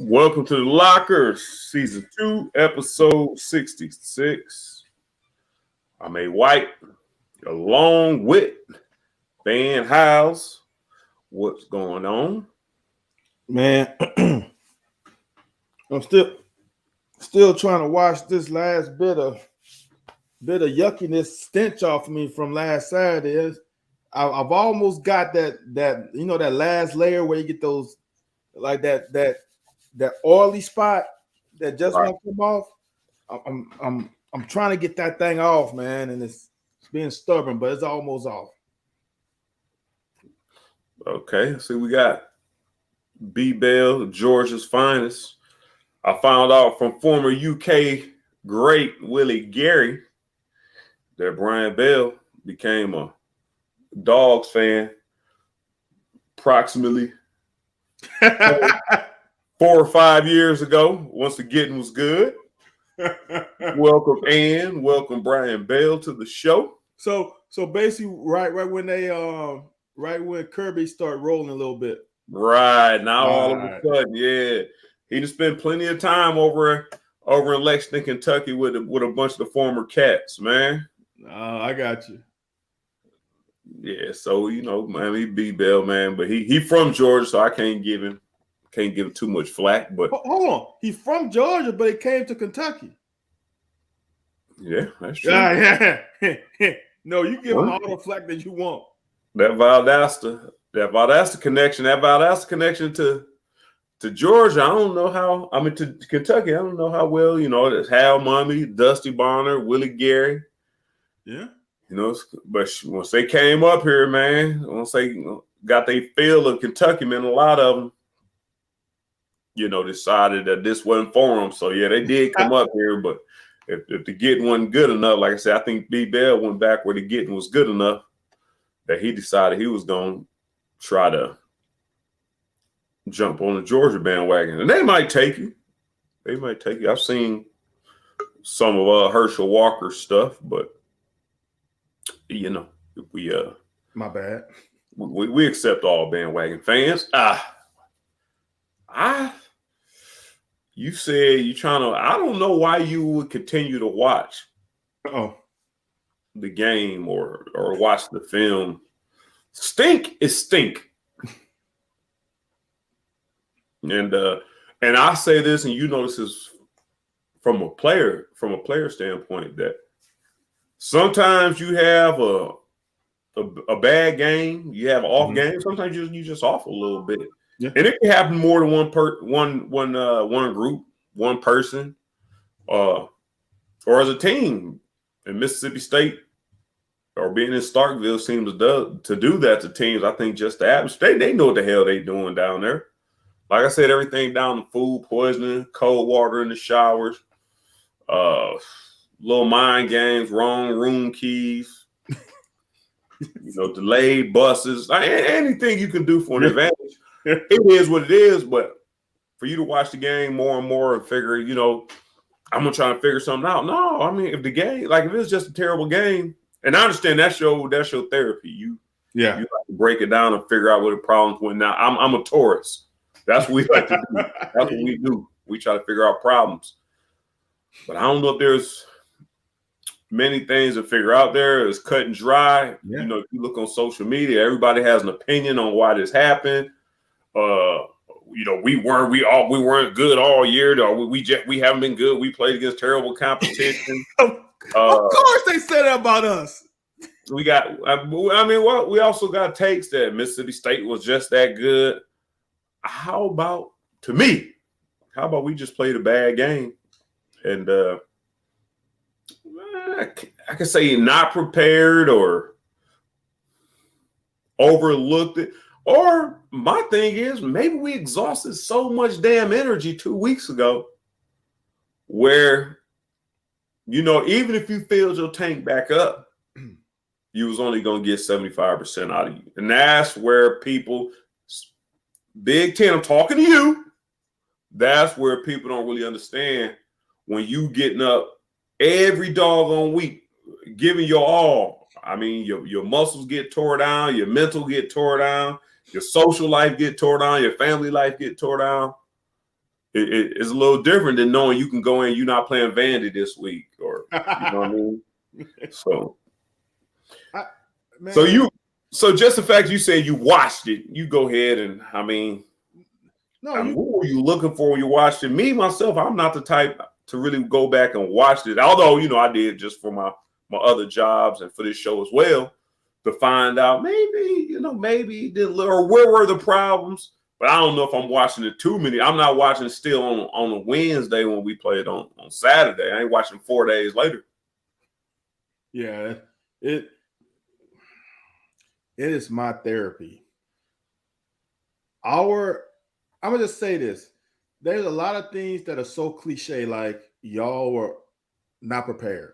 Welcome to the Lockers, Season 2, Episode 66. I'm A. White, along with Van Hiles. What's going on? Man, I'm still trying to wash this last bit of yuckiness stench off me from last Saturday. I've almost got that that last layer where you get those like that oily spot that just won't come off. I'm trying to get that thing off, man, and it's being stubborn, but it's almost off. Okay, so we got B. Bell, Georgia's finest. I found out from former UK great Willie Gary that Brian Bell became a Dogs fan approximately 4 or 5 years ago, once the getting was good. Welcome, Ann. Welcome, Brian Bell, to the show. So basically, right when Kirby started rolling a little bit. Right now, all of a sudden, yeah, he just spent plenty of time over in Lexington, Kentucky, with a bunch of the former Cats, man. I got you. Yeah, so man, he B. Bell, man, but he from Georgia, so I can't give him too much flack. But hold on, he's from Georgia, but he came to Kentucky. Yeah, that's true. Yeah. No, you give him all the flack that you want. That Valdosta connection to Georgia. I don't know how. I mean, to Kentucky, I don't know how well. There's Hal Mummy, Dusty Bonner, Willie Gary. Yeah. But once they came up here, man, once they got their feel of Kentucky, man, a lot of them, decided that this wasn't for them. So yeah, they did come up here, but if the getting wasn't good enough, like I said, I think B. Bell went back where the getting was good enough that he decided he was going to try to jump on the Georgia bandwagon. And they might take you. I've seen some of Herschel Walker's stuff, but my bad. We accept all bandwagon fans. You said you trying to. I don't know why you would continue to watch the game or watch the film. Stink is stink. And I say this, and this is from a player standpoint, that sometimes you have a bad game, you have an off game. Sometimes you just off a little bit. Yeah. And it can happen more than one group, one person, or as a team. And Mississippi State, or being in Starkville, seems to do that to teams. I think just the atmosphere, they know what the hell they doing down there. Like I said, everything down to food poisoning, cold water in the showers, little mind games, wrong room keys, delayed buses, anything you can do for an advantage. It is what it is, but for you to watch the game more and more and figure, I'm gonna try to figure something out. No, I mean, if the game, like if it's just a terrible game, and I understand that's your therapy. You have to break it down and figure out what the problems were. Now I'm a Taurus. That's what we like to do. That's what we do. We try to figure out problems. But I don't know if there's many things to figure out there. It's cut and dry. Yeah. If you look on social media, everybody has an opinion on why this happened. We weren't good all year. We haven't been good. We played against terrible competition. Of course they said that about us. We got. We also got takes that Mississippi State was just that good. How about we just played a bad game, and I can say not prepared or overlooked it. Or my thing is, maybe we exhausted so much damn energy 2 weeks ago where, even if you filled your tank back up, you was only going to get 75% out of you. And that's where people, Big Ten, I'm talking to you, that's where people don't really understand when you getting up every doggone week, giving your all. I mean, your muscles get tore down, your mental get tore down, your social life get tore down, your family life get tore down. it's a little different than knowing you can go in. You're not playing Vandy this week, or you know what I mean. So, so just the fact you say you watched it, you go ahead and what were you looking for when you watched it? Me myself, I'm not the type to really go back and watch it. Although I did just for my other jobs and for this show as well, to find out maybe it didn't, or where were the problems. But I don't know if I'm watching it too many. I'm not watching still on a Wednesday when we play it on Saturday. I ain't watching 4 days later. Yeah, it is my therapy. I'm gonna just say this. There's a lot of things that are so cliche, like y'all were not prepared.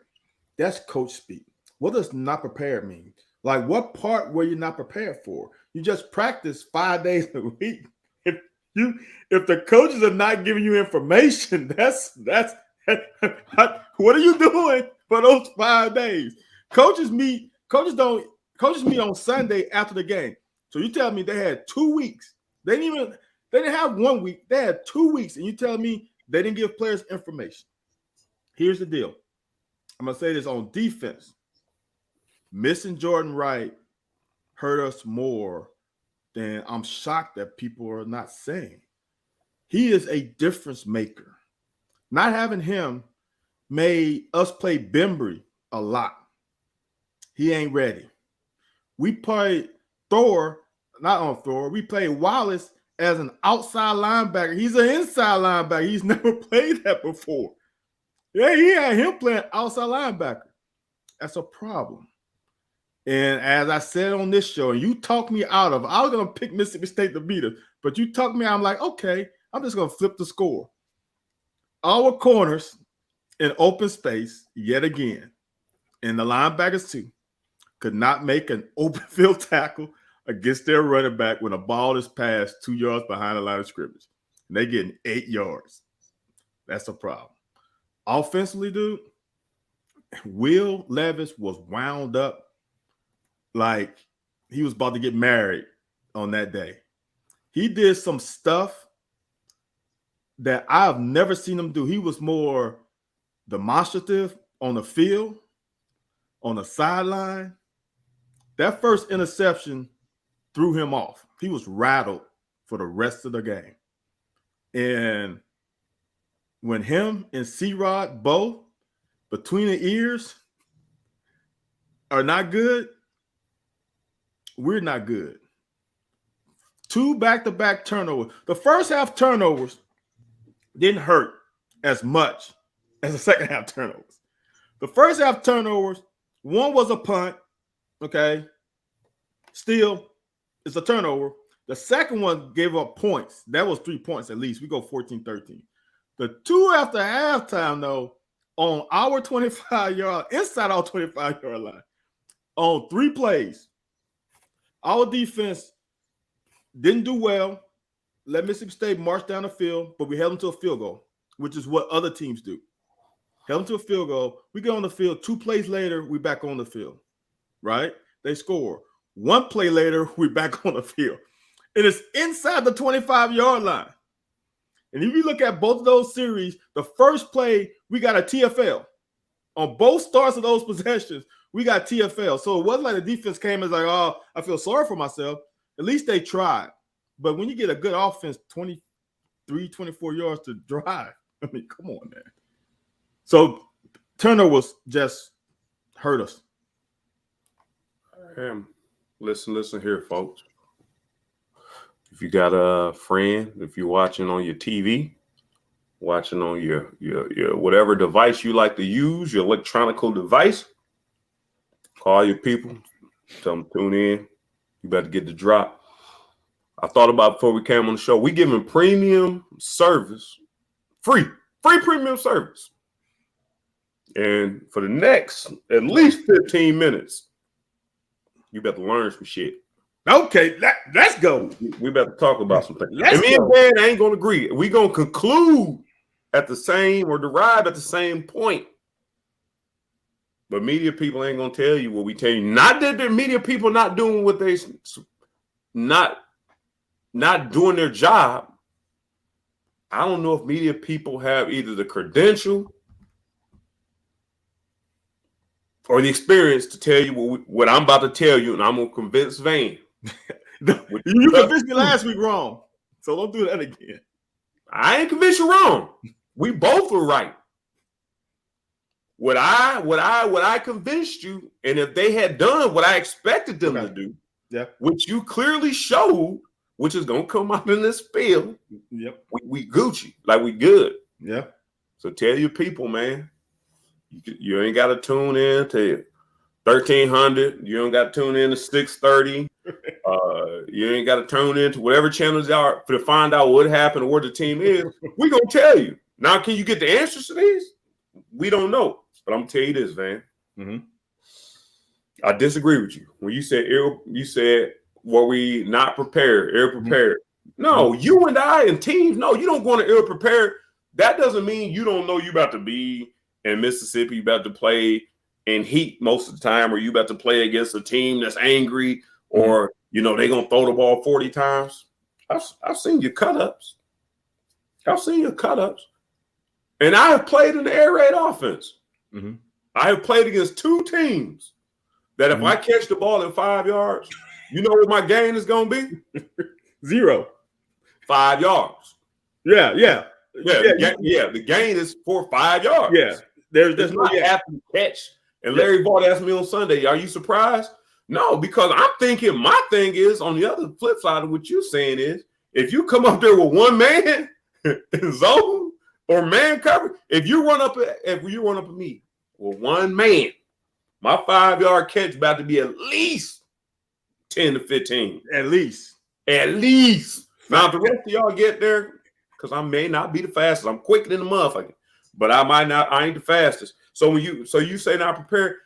That's coach speak. What does not prepared mean? Like, what part were you not prepared for? You just practice 5 days a week. If the coaches are not giving you information, that's what are you doing for those 5 days? Coaches meet on Sunday after the game. So you tell me they had 2 weeks. They didn't have 1 week. They had 2 weeks, and you tell me they didn't give players information. Here's the deal. I'm gonna say this on defense. Missing Jordan Wright hurt us more than I'm shocked that people are not saying. He is a difference maker. Not having him made us play Bembry a lot. He ain't ready. We played we played Wallace as an outside linebacker. He's an inside linebacker. He's never played that before. Yeah, he had him playing outside linebacker. That's a problem. And as I said on this show, and you talked me out of, I was going to pick Mississippi State to beat us, but you talked me out. I'm like, okay, I'm just going to flip the score. Our corners in open space, yet again, and the linebackers too, could not make an open field tackle against their running back when a ball is passed 2 yards behind the line of scrimmage. And they're getting 8 yards. That's a problem. Offensively, dude, Will Levis was wound up like he was about to get married on that day. He did some stuff that I've never seen him do. He was more demonstrative on the field, on the sideline. That first interception threw him off. He was rattled for the rest of the game. And when him and C-Rod both between the ears are not good, we're not good. 2 back-to-back turnovers. The first half turnovers didn't hurt as much as the second half turnovers. The first half turnovers, one was a punt, okay? Still, it's a turnover. The second one gave up points. That was 3 points at least. We go 14-13. The 2 after halftime, though, on our 25-yard, inside our 25-yard line, on 3 plays, our defense didn't do well. Let Mississippi State march down the field, but we held them to a field goal, which is what other teams do. Held them to a field goal. We get on the field. 2 plays later, we back on the field, right? They score. 1 play later, we back on the field. It is inside the 25-yard line. And if you look at both of those series, the first play, we got a TFL. On both starts of those possessions, we got TFL. So it wasn't like the defense came and was like, oh, I feel sorry for myself. At least they tried. But when you get a good offense, 23, 24 yards to drive, I mean, come on, man. So turnovers just hurt us. Listen here, folks. If you got a friend, if you're watching on your TV, watching on your whatever device you like to use, your electronic device, call your people, tell them tune in. You better get the drop. I thought about before we came on the show, we giving premium service, free premium service. And for the next at least 15 minutes, you better learn some shit. Okay, let's go. We better talk about some things. And me and Dan ain't going to agree. We're going to conclude at the same or derive at the same point. But media people ain't going to tell you what we tell you. Not that the media people not doing what they not doing their job. I don't know if media people have either the credential or the experience to tell you what I'm about to tell you, and I'm gonna convince Van. You convinced me last week wrong, so don't do that again. I ain't convinced you wrong. We both were right. What I convinced you, and if they had done what I expected them to do, which you clearly showed, which is gonna come out in this spiel. Yep, we Gucci, like we good. Yeah. So tell your people, man, you ain't got to tune in to 1300. You don't got to tune in to 630. You ain't got to tune in to whatever channels are to find out what happened or where the team is. We gonna tell you. Now, can you get the answers to these? We don't know, but I'm gonna tell you this, Van. Mm-hmm. I disagree with you when you said were we not prepared, ill prepared? Mm-hmm. No, you and I and teams. No, you don't go into ill prepared. That doesn't mean you don't know you about to be in Mississippi, you about to play in heat most of the time, or you about to play against a team that's angry, or they're gonna throw the ball 40 times. I've seen your cut-ups. And I have played in the air raid offense. Mm-hmm. I have played against two teams that if I catch the ball at 5 yards, you know what my gain is gonna be? 0. 5 yards. Yeah. The gain is for 5 yards. Yeah. There's no after catch. And Larry Vaught asked me on Sunday, are you surprised? No, because I'm thinking my thing is on the other flip side of what you're saying is if you come up there with one man in zone or man cover, if you run up at me with one man, my 5 yard catch about to be at least 10 to 15. At least. Now, if the rest of y'all get there, because I may not be the fastest. I'm quicker than the motherfucker, but I ain't the fastest. So you say not prepared,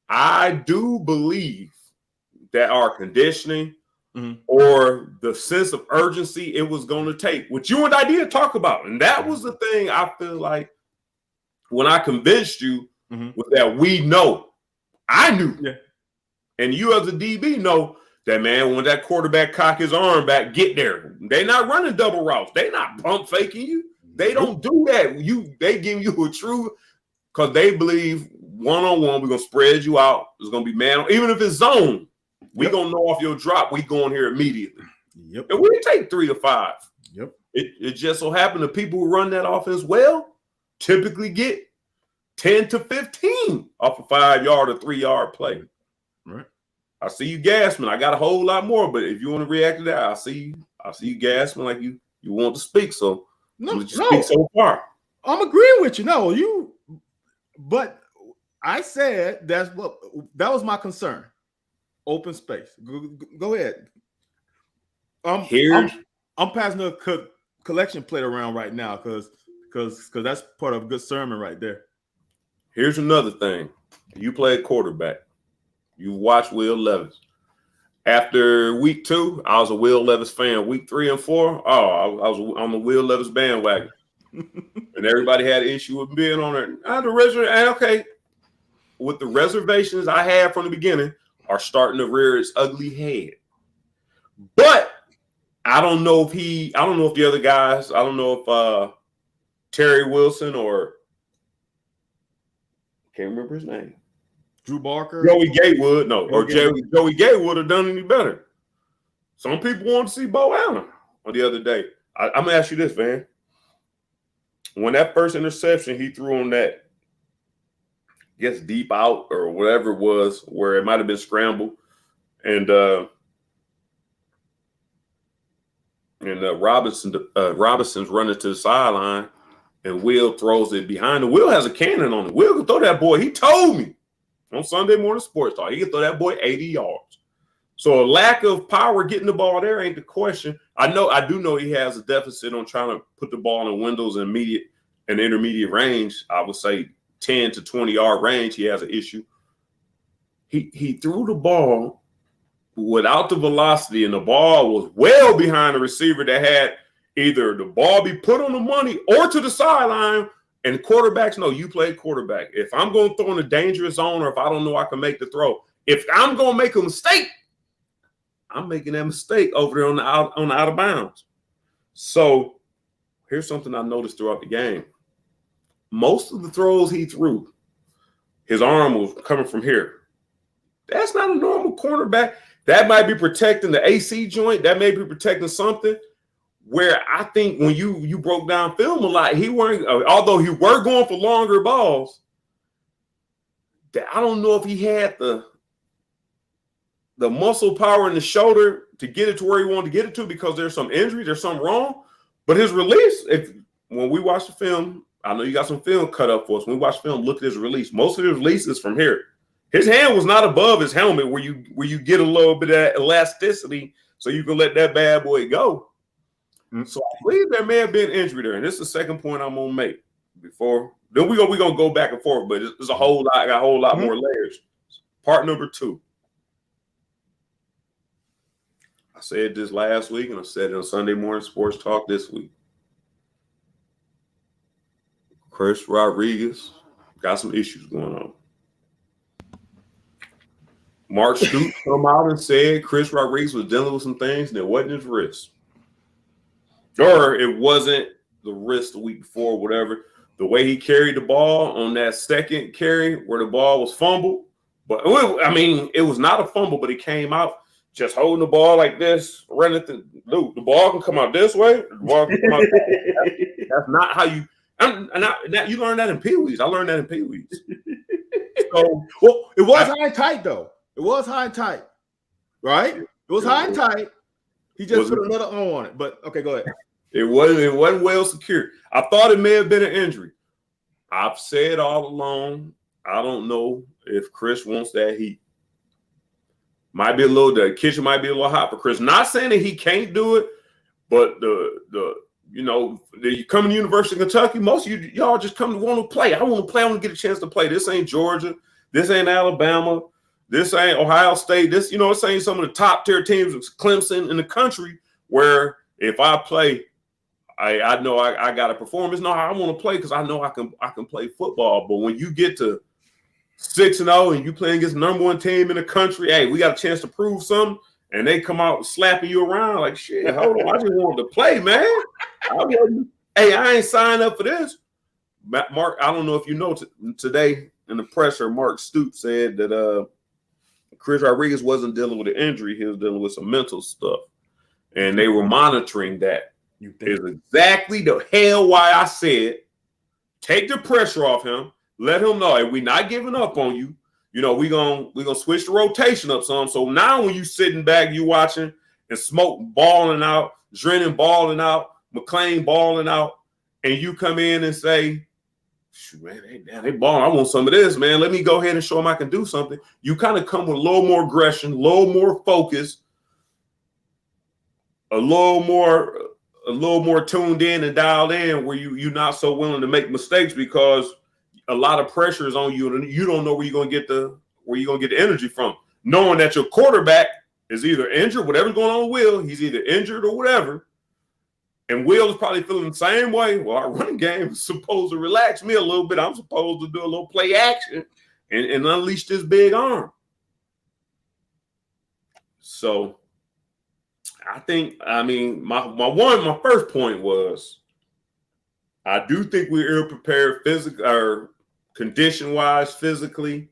I do believe that our conditioning or the sense of urgency it was going to take, which you and I did talk about. And that was the thing I feel like when I convinced you was that we know. I knew. Yeah. And you as a DB know that, man, when that quarterback cock his arm back, get there. They not running double routes. They not pump faking you. They don't do that. They give you a true, because they believe one-on-one, we're going to spread you out. It's going to be man, even if it's zone. We're going to know off your drop. We going here immediately. Yep. And we take 3 to 5. Yep. It just so happened the people who run that offense well typically get 10 to 15 off a 5 yard or 3 yard play. Right. I see you gasping. I got a whole lot more, but if you want to react to that, I see you gasping like you want to speak. So speak so far. I'm agreeing with you. But I said that was my concern. Open space. Go ahead. I'm passing a collection plate around right now because that's part of a good sermon right there. Here's another thing. You played quarterback. You watched Will Levis. After week 2, I was a Will Levis fan. Week 3 and 4, I was on the Will Levis bandwagon. And everybody had an issue with being on it. Okay. With the reservations I had from the beginning are starting to rear its ugly head. But I don't know if the other guys, I don't know if Terry Wilson or can't remember his name. Drew Barker, Joey Gatewood, Joey Gatewood have done any better. Some people want to see Bo Allen on the other day. I'm gonna ask you this, Van. When that first interception he threw on that, I guess deep out or whatever it was, where it might have been scrambled, and Robinson's running to the sideline, and Will throws it behind him. Will has a cannon on it. Will can throw that boy. He told me on Sunday Morning Sports Talk he can throw that boy 80 yards. So a lack of power getting the ball there ain't the question. I do know he has a deficit on trying to put the ball in windows and intermediate range. I would say 10 to 20 yard range. He has an issue. He threw the ball without the velocity, and the ball was well behind the receiver that had either the ball be put on the money or to the sideline. And quarterbacks know you play quarterback. If I'm going to throw in a dangerous zone, or if I don't know I can make the throw, if I'm going to make a mistake, I'm making that mistake over there on the out of bounds. So here's something I noticed throughout the game. Most of the throws he threw, his arm was coming from here. That's not a normal cornerback. That might be protecting the AC joint. That may be protecting something. Where I think when you broke down film a lot, he weren't, although he were going for longer balls, that I don't know if he had the muscle power in the shoulder to get it to where he wanted to get it to because there's some injury, there's something wrong. But his release, when we watch the film, I know you got some film cut up for us. When we watch film, look at his release. Most of his release is from here. His hand was not above his helmet where you get a little bit of that elasticity so you can let that bad boy go. So I believe there may have been injury there, and this is the second point I'm gonna make. Before then, we're gonna go back and forth, but it's a whole lot. I got a whole lot more layers. Part number 2. I said this last week, and I said it on Sunday Morning Sports Talk this week. Chris Rodriguez got some issues going on. Mark Stoops come out and said Chris Rodriguez was dealing with some things, and it wasn't his wrist. Or it wasn't the wrist the week before, whatever. The way he carried the ball on that second carry where the ball was fumbled. But I mean, it was not a fumble, but he came out just holding the ball like this, running the ball can come out this way. The ball can come out that's not how you you learn that in Pee-wees. I learned that in Pee-wees. So, well, it was high and tight, though. It was high and tight, right? It was high and tight. He just put another on it. But okay, go ahead. It wasn't well secured. I thought it may have been an injury. I've said all along, I don't know if Chris wants that heat. The kitchen might be a little hot for Chris. Not saying that he can't do it, but you come to the University of Kentucky, most of y'all just come to want to play. I want to play. I want to get a chance to play. This ain't Georgia. This ain't Alabama. This ain't Ohio State. This, this ain't some of the top tier teams, Clemson in the country, where if I play, I know I got to perform. It's not how I want to play because I know I can play football. But when you get to 6-0 and you playing against the number 1 team in the country, hey, we got a chance to prove something, and they come out slapping you around like shit. Hold on, I just wanted to play, man. I ain't signed up for this. Mark, I don't know if you know today in the presser, Mark Stoops said that Chris Rodriguez wasn't dealing with an injury; he was dealing with some mental stuff, and they were monitoring that. Is exactly the hell why I said take the pressure off him. Let him know, hey, we're not giving up on you. We're gonna switch the rotation up some. So now when you sitting back, you watching and Smoke balling out, Drennan balling out, McClain balling out, and you come in and say, shoot, man, they balling. I want some of this, man. Let me go ahead and show them I can do something. You kind of come with a little more aggression, a little more focus, a little more tuned in and dialed in where you're not so willing to make mistakes because a lot of pressure is on you and you don't know where you're gonna get the energy from. Knowing that your quarterback is either injured, whatever's going on with Will, he's either injured or whatever. And Will is probably feeling the same way. Well, our running game is supposed to relax me a little bit. I'm supposed to do a little play action and unleash this big arm. So I think, my first point was I do think we're ill-prepared physically or condition-wise, physically,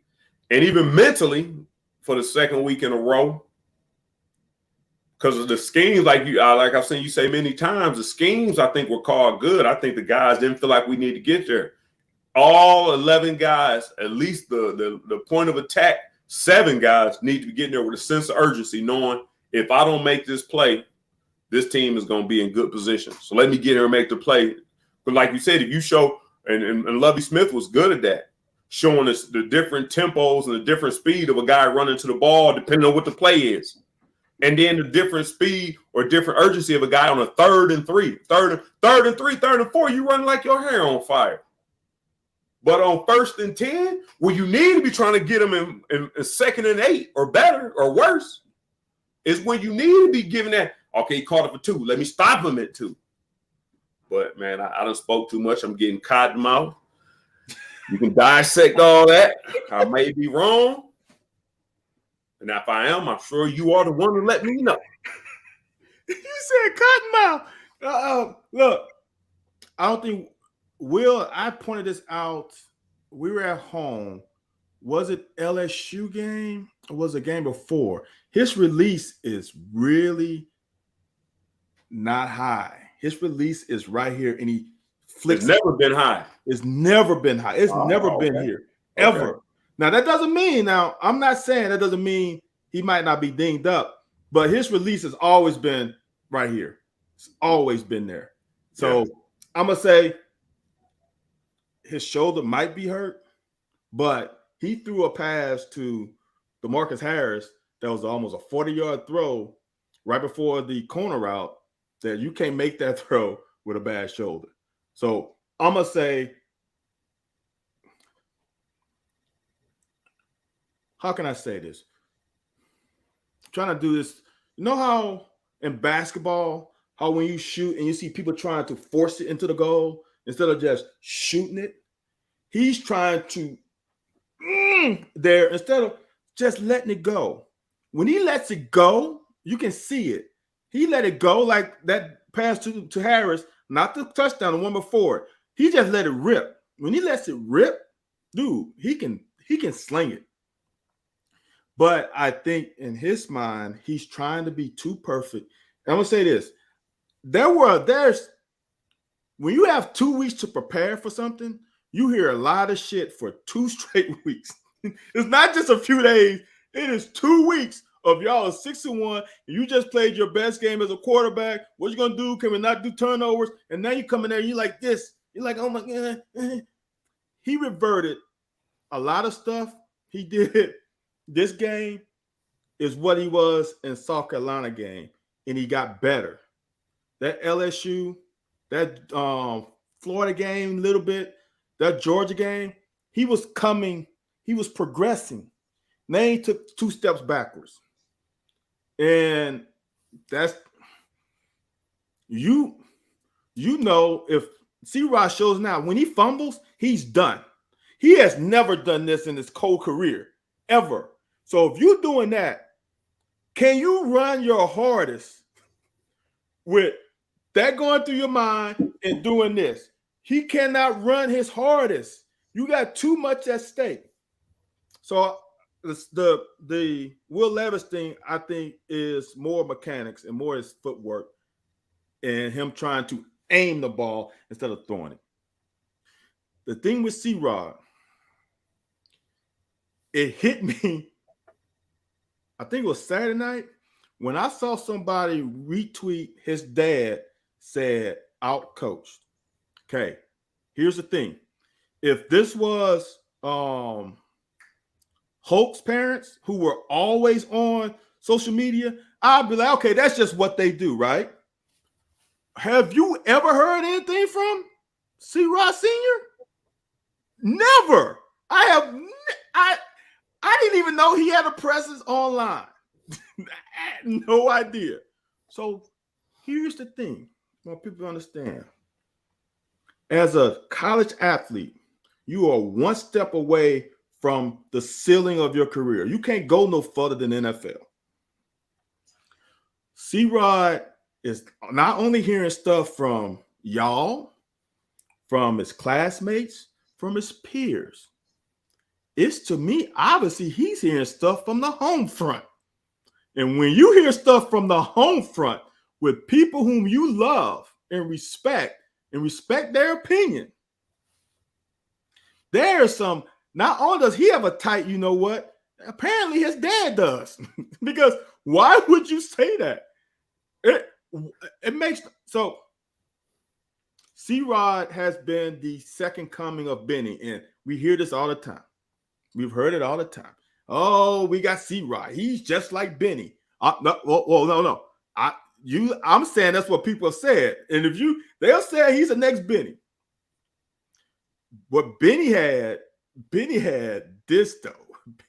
and even mentally for the second week in a row. Because of the schemes, like I've seen you say many times, the schemes I think were called good. I think the guys didn't feel like we need to get there. All 11 guys, at least the point of attack, 7 guys need to be getting there with a sense of urgency, knowing if I don't make this play, this team is going to be in good position. So let me get here and make the play. But like you said, if you show, and Lovie Smith was good at that, showing us the different tempos and the different speed of a guy running to the ball, depending on what the play is. And then the different speed or different urgency of a guy on a 3rd and 3, 3rd and 4, you running like your hair on fire. But on 1st and 10, where you need to be trying to get them in 2nd and 8 or better or worse, is when you need to be giving that, okay, he caught it for 2. Let me stop him at 2. But, man, I done spoke too much. I'm getting cotton mouth. You can dissect all that. I may be wrong. And if I am, I'm sure you are the one to let me know. You said cotton mouth. Look, I don't think Will. I pointed this out. We were at home. Was it LSU game or was it a game before? His release is really not high. His release is right here, and he flicks. It's never been high. It's never been high. It's never been here ever. Okay. Now that doesn't mean. Now I'm not saying that doesn't mean he might not be dinged up, but his release has always been right here. It's always been there. So Yeah. I'm gonna say his shoulder might be hurt, but he threw a pass to DeMarcus Harris that was almost a 40-yard throw right before the corner route that you can't make that throw with a bad shoulder. So I'm going to say, how can I say this? I'm trying to do this. You know how in basketball, how when you shoot and you see people trying to force it into the goal instead of just shooting it? He's trying to there instead of just letting it go. When he lets it go, you can see it. He let it go like that pass to Harris, not the touchdown, the one before it. He just let it rip. When he lets it rip, dude, he can sling it. But I think in his mind, he's trying to be too perfect. And I'm gonna say this: there's when you have 2 weeks to prepare for something, you hear a lot of shit for 2 straight weeks. It's not just a few days. It is 2 weeks of y'all are 6-1. And you just played your best game as a quarterback. What you gonna do? Can we not do turnovers? And now you come in there, you like this. You're like, oh my God. He reverted a lot of stuff he did. This game is what he was in South Carolina game, and he got better. That LSU, that Florida game, a little bit, that Georgia game, he was coming. He was progressing. Now he took 2 steps backwards. And that's you know, if C-Rod shows now, when he fumbles, he's done. He has never done this in his whole career, ever. So if you're doing that, can you run your hardest with that going through your mind and doing this? He cannot run his hardest. You got too much at stake. So the Will Levis thing, I think, is more mechanics and more his footwork and him trying to aim the ball instead of throwing it. The thing with C-Rod, it hit me, I think it was Saturday night, when I saw somebody retweet his dad said out-coached. Okay, here's the thing. If this was Hulk's parents who were always on social media, I'd be like, okay, that's just what they do, right? Have you ever heard anything from C-Rod Sr.? Never. I didn't even know he had a presence online. I had no idea. So here's the thing, I want people to understand. As a college athlete, you are 1 step away from the ceiling of your career. You can't go no further than NFL. C-Rod is not only hearing stuff from y'all, from his classmates, from his peers. It's, to me, obviously he's hearing stuff from the home front. And when you hear stuff from the home front with people whom you love and respect their opinion, there's some. Not only does he have a tight, you know what? Apparently his dad does. Because why would you say that? It makes so. C-Rod has been the second coming of Benny, and we hear this all the time. We've heard it all the time. Oh, we got C-Rod. He's just like Benny. No. I'm saying that's what people have said, and they'll say he's the next Benny. What Benny had this though.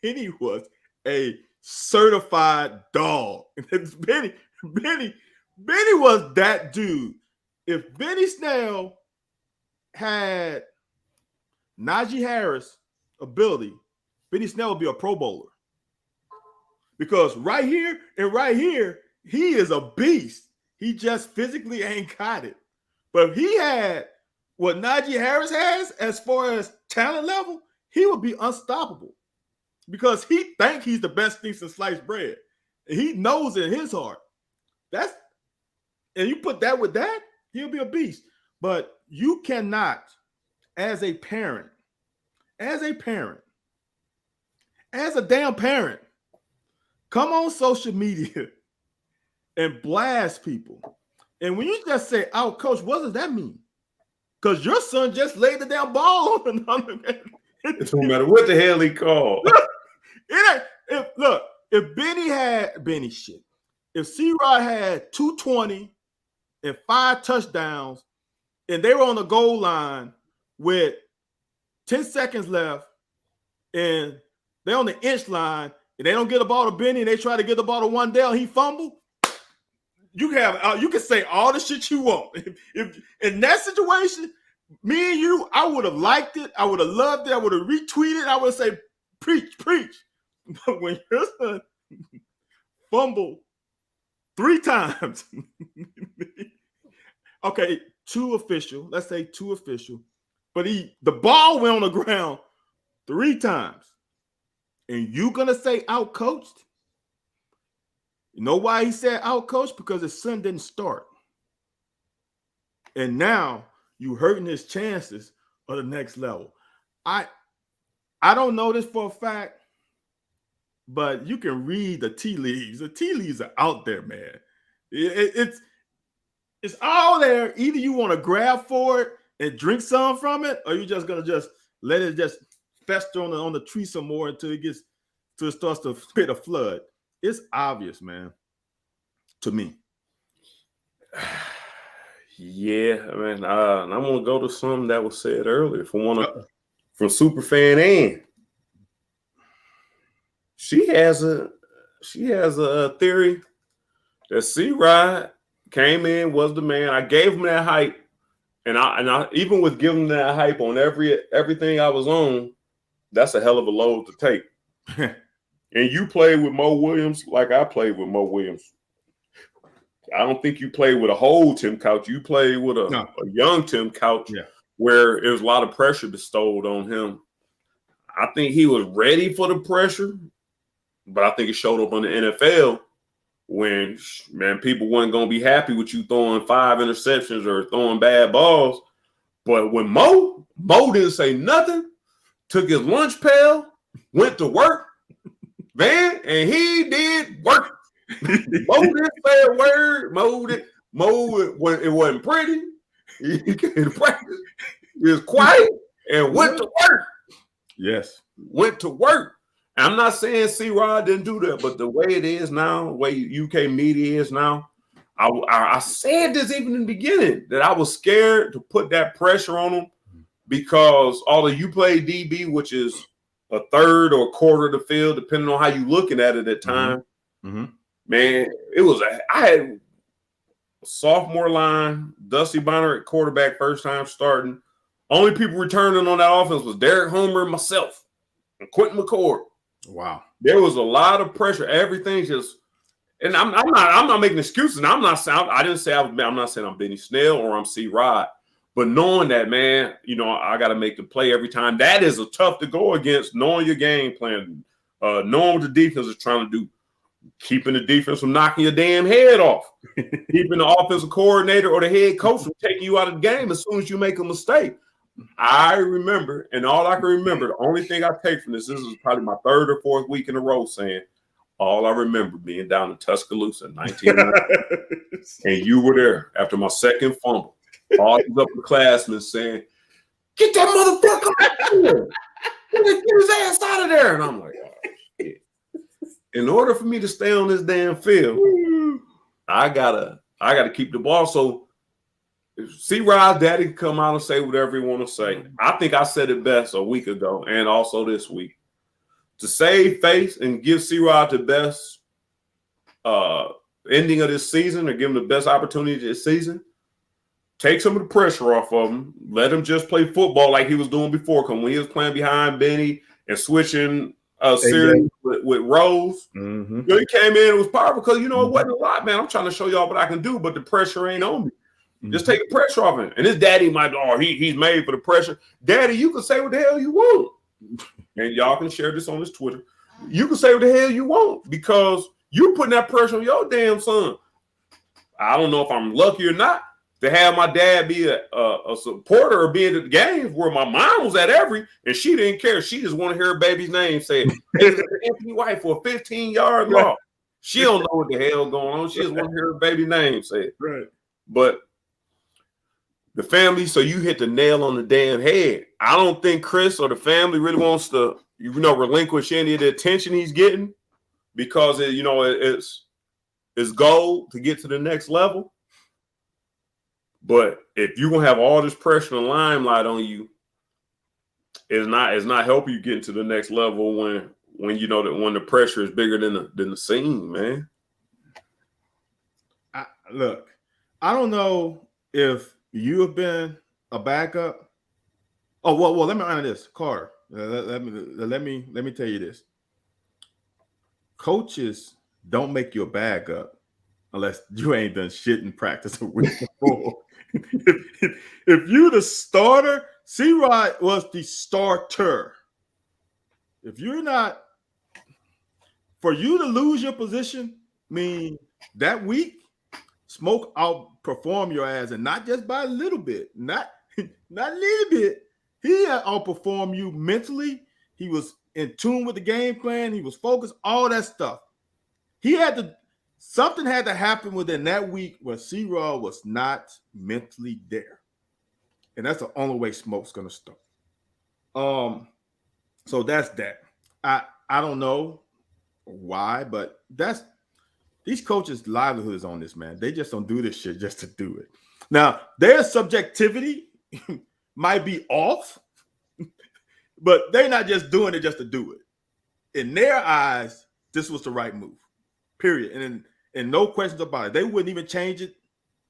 Benny was a certified dog. Benny was that dude. If Benny Snell had Najee Harris ability, Benny Snell would be a Pro Bowler. Because right here and right here, he is a beast. He just physically ain't got it. But if he had what Najee Harris has as far as talent level, he would be unstoppable because he thinks he's the best thing since sliced bread. He knows in his heart. And you put that with that, he'll be a beast. But you cannot, as a damn parent, come on social media and blast people. And when you just say out coach, what does that mean? Because your son just laid the damn ball on another man. It don't matter what the hell he called. If C-Rod had 220 and 5 touchdowns, and they were on the goal line with 10 seconds left, and they're on the inch line, and they don't get the ball to Benny, and they try to get the ball to Wandale, he fumbled. You can say all the shit you want. If in that situation, me and you, I would have liked it. I would have loved it. I would have retweeted. I would say, preach. But when your son fumbled 3 times, okay, 2 official. Let's say 2 official, but the ball went on the ground 3 times, and you gonna say outcoached? You know why he said outcoached? Because his son didn't start. And now you hurting his chances of the next level. I don't know this for a fact, but you can read the tea leaves. The tea leaves are out there, man. It's all there. Either you want to grab for it and drink some from it, or you're just gonna just let it just fester on the tree some more until it starts to spit a flood. It's obvious, man, to me. Yeah, man. And I want to go to something that was said earlier from Superfan Ann. She has a theory that C-Rod came in, was the man. I gave him that hype, and I even with giving that hype on everything I was on, that's a hell of a load to take. And you played with Mo Williams like I played with Mo Williams. I don't think you played with a whole Tim Couch. You played with a young Tim Couch, where there was a lot of pressure bestowed on him. I think he was ready for the pressure, but I think it showed up on the NFL when, man, people weren't going to be happy with you throwing 5 interceptions or throwing bad balls. But when Mo didn't say nothing, took his lunch pail, went to work, man, and he did work. Mo didn't say a word. When it wasn't pretty, he came to practice. He was quiet and went to work. Yes. Went to work. I'm not saying C-Rod didn't do that, but the way it is now, the way UK media is now, I said this even in the beginning, that I was scared to put that pressure on him because although you play DB, which is a third or a quarter of the field, depending on how you're looking at it at time, man, I had a sophomore line, Dusty Bonner at quarterback, first time starting. Only people returning on that offense was Derek Homer and myself and Quentin McCord. Wow. There was a lot of pressure. Everything just, and I'm not making excuses. I'm not saying I'm Benny Snell or I'm C-Rod, but knowing that, man, I got to make the play every time. That is a tough to go against, knowing your game plan, knowing what the defense is trying to do, keeping the defense from knocking your damn head off, keeping the offensive coordinator or the head coach from taking you out of the game as soon as you make a mistake. I remember, and all I can remember, the only thing I take from this is probably my 3rd or 4th week in a row saying, all I remember being down in Tuscaloosa in 1990, and you were there after my 2nd fumble. All these upperclassmen saying, "Get that motherfucker out of here! Get his ass out of there!" And I'm like, oh, shit. In order for me to stay on this damn field, I gotta keep the ball. So C-Rod's daddy can come out and say whatever he want to say. I think I said it best a week ago and also this week. To save face and give C-Rod the best ending of this season, or give him the best opportunity this season, take some of the pressure off of him. Let him just play football like he was doing before. Because when he was playing behind Benny and switching series with Rose, he came in, it was powerful because, it wasn't a lot, man. I'm trying to show y'all what I can do, but the pressure ain't on me. Just take the pressure off him. And his daddy might, he's made for the pressure. Daddy, you can say what the hell you want. And y'all can share this on his Twitter. You can say what the hell you want because you're putting that pressure on your damn son. I don't know if I'm lucky or not to have my dad be a supporter or be at the games where my mom was at and she didn't care. She just want to hear her baby's name said. Anthony White for a 15-yard loss. She don't know what the hell going on. She just want to hear her baby name said. Right. But the family, so you hit the nail on the damn head. I don't think Chris or the family really wants to, relinquish any of the attention he's getting because it's gold to get to the next level. But if you're gonna have all this pressure and limelight on you, it's not helping you get to the next level when you know that when the pressure is bigger than the scene, man. Look, I don't know if you have been a backup. Oh well. Let me honor this, Carter. Let me tell you this. Coaches don't make you a backup unless you ain't done shit in practice a week before. if you the starter, C-Rod was the starter. If you're not, for you to lose your position, mean that week, Smoke outperform your ass, and not just by a little bit, not a little bit. He outperformed you mentally. He was in tune with the game plan. He was focused, all that stuff. Something had to happen within that week where C-Rod was not mentally there. And that's the only way Smoke's going to start. So that's that. I don't know why, but these coaches' livelihood is on this, man. They just don't do this shit just to do it. Now, their subjectivity might be off, but they're not just doing it just to do it. In their eyes, this was the right move, period. And no questions about it. They wouldn't even change it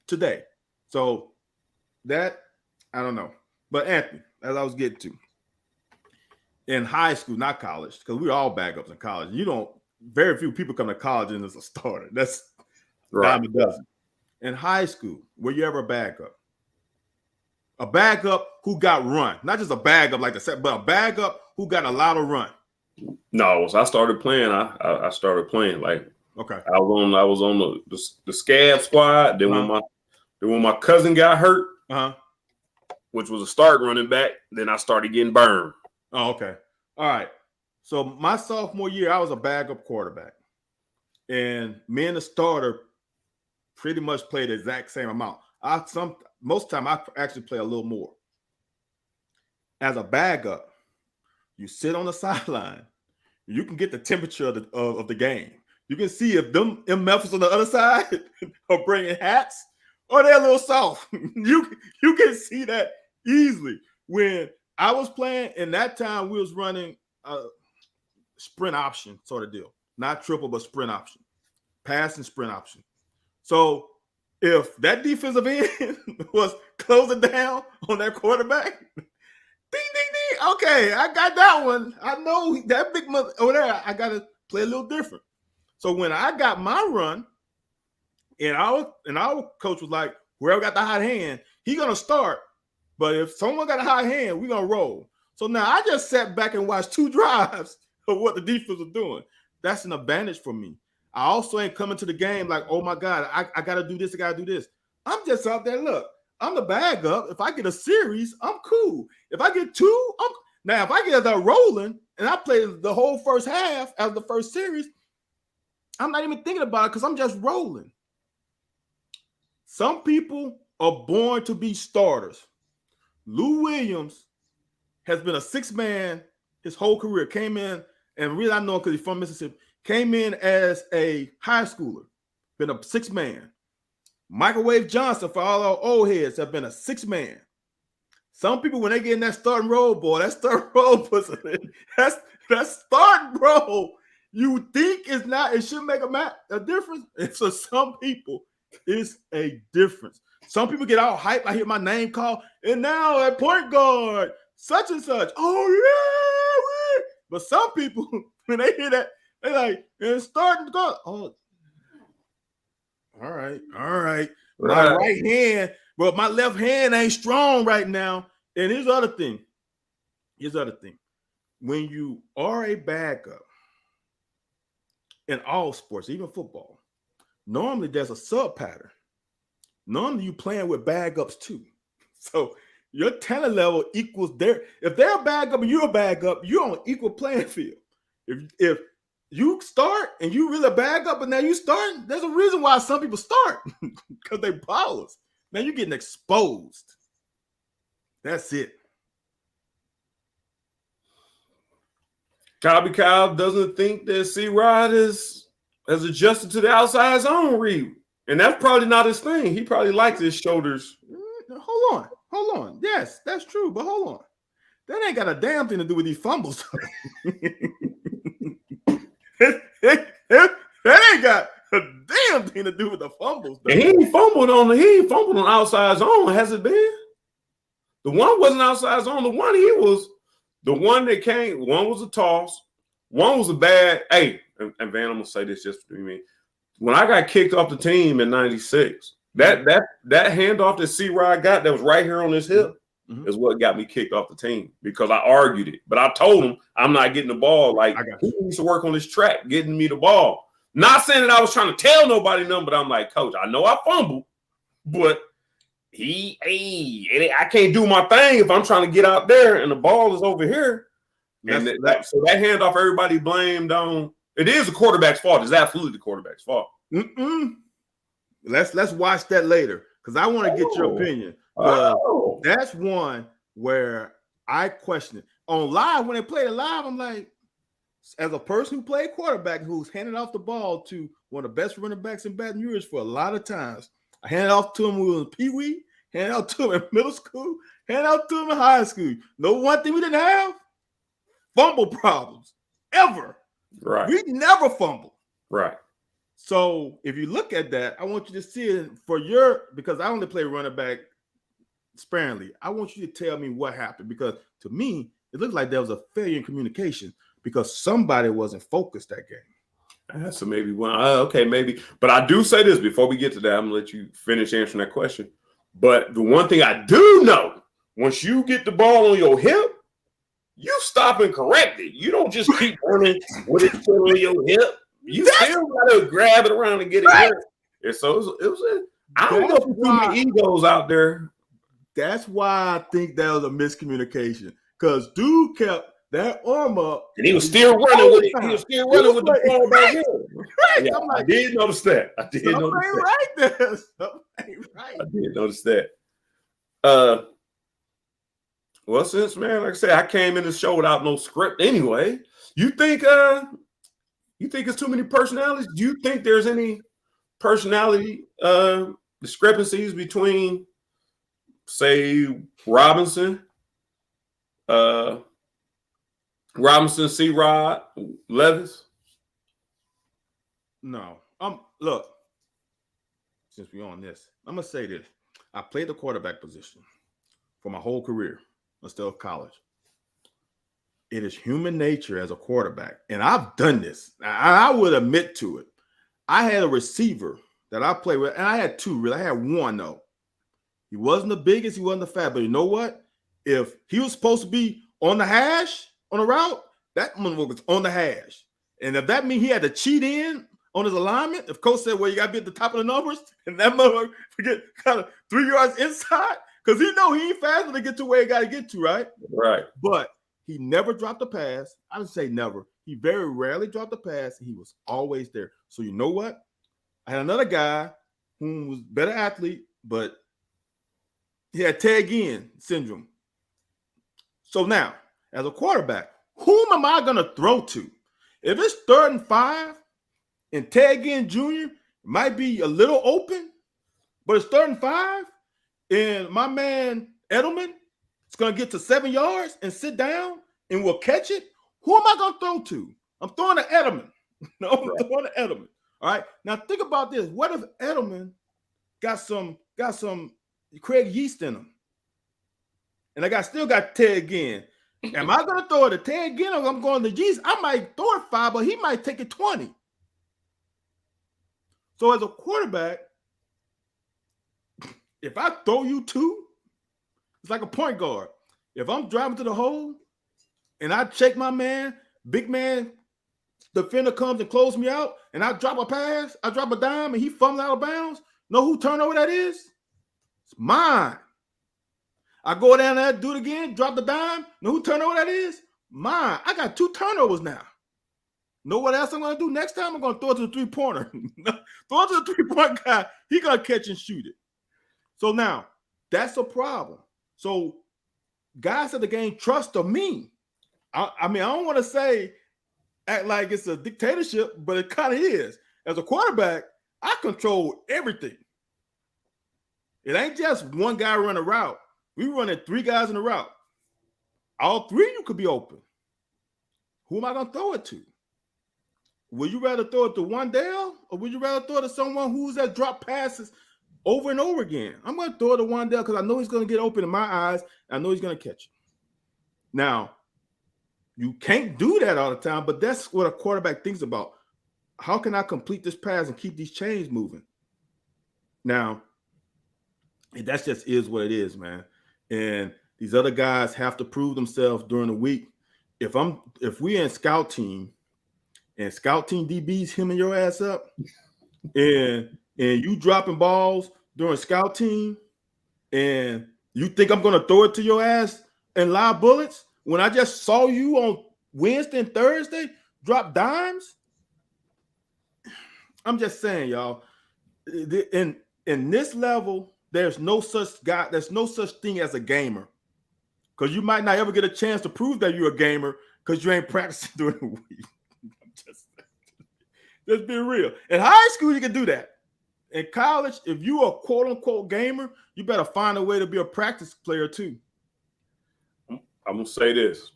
today. So that, I don't know. But Anthony, as I was getting to, in high school, not college, because we were all backups in college. Very few people come to college and as a starter. That's right. Dime a dozen. In high school, were you ever a backup? A backup who got run, not just a backup like the set, but a backup who got a lot of run. No, so I started playing. I started playing like okay. I was on the scab squad. Then when my cousin got hurt, which was a start running back, then I started getting burned. Oh, okay. All right. So my sophomore year, I was a backup quarterback, and me and the starter pretty much played the exact same amount. Most time I actually play a little more. As a backup, you sit on the sideline. You can get the temperature of the game. You can see if them Memphis on the other side are bringing hats or they're a little soft. You can see that easily. When I was playing, in that time, we was running sprint option sort of deal. Not triple, but sprint option. Pass and sprint option. So if that defensive end was closing down on that quarterback, ding, ding, ding. Okay, I got that one. I know that big mother over there, I got to play a little different. So when I got my run, and our coach was like, whoever got the hot hand, he going to start. But if someone got a hot hand, we're going to roll. So now I just sat back and watched 2 drives of what the defense was doing. That's an advantage for me. I also ain't coming to the game like, oh, my God, I got to do this. I got to do this. I'm just out there. Look, I'm the backup. If I get a series, I'm cool. If I get 2, now if I get that rolling and I play the whole first half as the first series, I'm not even thinking about it because I'm just rolling. Some people are born to be starters. Lou Williams has been a 6-man his whole career. Came in, and really I know him because he's from Mississippi, came in as a high schooler, been a 6-man. Microwave Johnson, for all our old heads, have been a 6-man. Some people, when they get in that starting role, boy, that starting role, that's starting role. You think it's not, it should make a difference. And so some people, it's a difference. Some people get all hyped. I hear my name called, and now at point guard, such and such. Oh, yeah. But some people, when they hear that, they like, it's starting to go. Oh, all right. My right hand, But my left hand ain't strong right now. And here's the other thing. When you are a backup in all sports, even football, normally there's a sub pattern. Normally you playing with backups too. So your talent level equals their. If they're a backup and you're a backup, you're on equal playing field. If you start and you really bag up and now you start, there's a reason why some people start because they ballers. Man, you're getting exposed. That's it. Kyle doesn't think that C-Rod has adjusted to the outside zone read. And that's probably not his thing. He probably likes his shoulders. Hold on. Yes, that's true. But hold on. That ain't got a damn thing to do with these fumbles. That ain't got a damn thing to do with the fumbles. And he ain't fumbled on outside zone, has it been? The one wasn't outside zone. The one that came, one was a toss, one was a bad. Hey, and Van, I'm gonna say this just for me. When I got kicked off the team in '96, that handoff that C-Rod got that was right here on his hip is what got me kicked off the team because I argued it. But I told him I'm not getting the ball. Like he needs to work on his track, getting me the ball. Not saying that I was trying to tell nobody nothing, but I'm like, Coach, I know I fumbled, but I can't do my thing if I'm trying to get out there and the ball is over here. And so that handoff, everybody blamed on. It is the quarterback's fault. It's absolutely the quarterback's fault. Let's watch that later because I want to get your opinion. That's one where I question it. On live, when they played it live, I'm like, as a person who played quarterback who's handed off the ball to one of the best running backs in Baton Rouge for a lot of times, I handed off to him when we was Pee Wee, handed out to him in middle school, handed out to him in high school. No one thing we didn't have? Fumble problems. Ever. Right. We never fumble. Right. So if you look at that, I want you to see it because I only play running back sparingly. I want you to tell me what happened because to me, it looked like there was a failure in communication because somebody wasn't focused that game. So maybe maybe. But I do say this before we get to that, I'm gonna let you finish answering that question. But the one thing I do know, once you get the ball on your hip, you stop and correct it. You don't just keep running with it still on your hip. You still gotta grab it around and get it right. And so it was I don't know if too many egos out there. That's why I think that was a miscommunication. Because dude kept that arm up. And he was still running with it. He was still running with the ball back here. Right. Yeah, I did notice that. I did notice that. Right there. Right. I did notice that. Well, since man, like I said, I came in the show without no script anyway. You think it's too many personalities? Do you think there's any personality discrepancies between, say, Robinson, C-Rod, Levis? No. Look, since we're on this, I'm gonna say this. I played the quarterback position for my whole career instead of college. It is human nature as a quarterback, and I've done this. I would admit to it. I had a receiver that I played with, and I had two, really. I had one, though. He wasn't the biggest, he wasn't the fat, but you know what? If he was supposed to be on the hash, on the route, that one was on the hash. And if that means he had to cheat in on his alignment, if coach said, well, you got to be at the top of the numbers, and that motherfucker forget kind of 3 yards inside, because he know he ain't fast enough to get to where he got to get to, right? Right. But he never dropped a pass. I would say never. He very rarely dropped a pass, and he was always there. So you know what? I had another guy who was better athlete, but he had tag in syndrome. So now, as a quarterback, whom am I going to throw to? If it's 3rd and 5 and tag in junior might be a little open, but it's 3rd and 5 and my man Edelman is going to get to 7 yards and sit down and will catch it, who am I going to throw to? I'm throwing to Edelman. No, I'm throwing to Edelman. All right. Now think about this. What if Edelman got some Craig Yeast in him? And I still got Ted Ginn. Am I going to throw it to Ted Ginn or I'm going to Yeast? I might throw it 5, but he might take it 20. So as a quarterback, if I throw you two, it's like a point guard. If I'm driving to the hole and I check my man, big man, defender comes and closes me out, and I drop a pass, I drop a dime, and he fumbles out of bounds, know who turnover that is? It's mine. I go down there, do it again, drop the dime, know who turnover that is? Mine. I got 2 turnovers now. Know what else I'm going to do next time? I'm going to throw it to the three-pointer. Throw it to the three-point guy. He going to catch and shoot it. So now, that's a problem. So guys at the game trust me. I mean, I don't want to say act like it's a dictatorship, but it kind of is. As a quarterback, I control everything. It ain't just one guy running a route. We running 3 guys in a route. All 3 of you could be open. Who am I going to throw it to? Would you rather throw it to Wandale, or would you rather throw it to someone who's that drop passes over and over again? I'm going to throw it to Wandale because I know he's going to get open in my eyes. I know he's going to catch it. Now, you can't do that all the time, but that's what a quarterback thinks about. How can I complete this pass and keep these chains moving? Now, that just is what it is, man. And these other guys have to prove themselves during the week. If we in scout team and scout team DBs hemming your ass up, and you dropping balls during scout team, and you think I'm going to throw it to your ass and live bullets when I just saw you on Wednesday and Thursday drop dimes? I'm just saying, y'all, in this level, there's no such thing as a gamer, because you might not ever get a chance to prove that you're a gamer because you ain't practicing during the week. Let's be real. In high school, you can do that. In college, if you are a quote-unquote gamer, you better find a way to be a practice player too. I'm going to say this.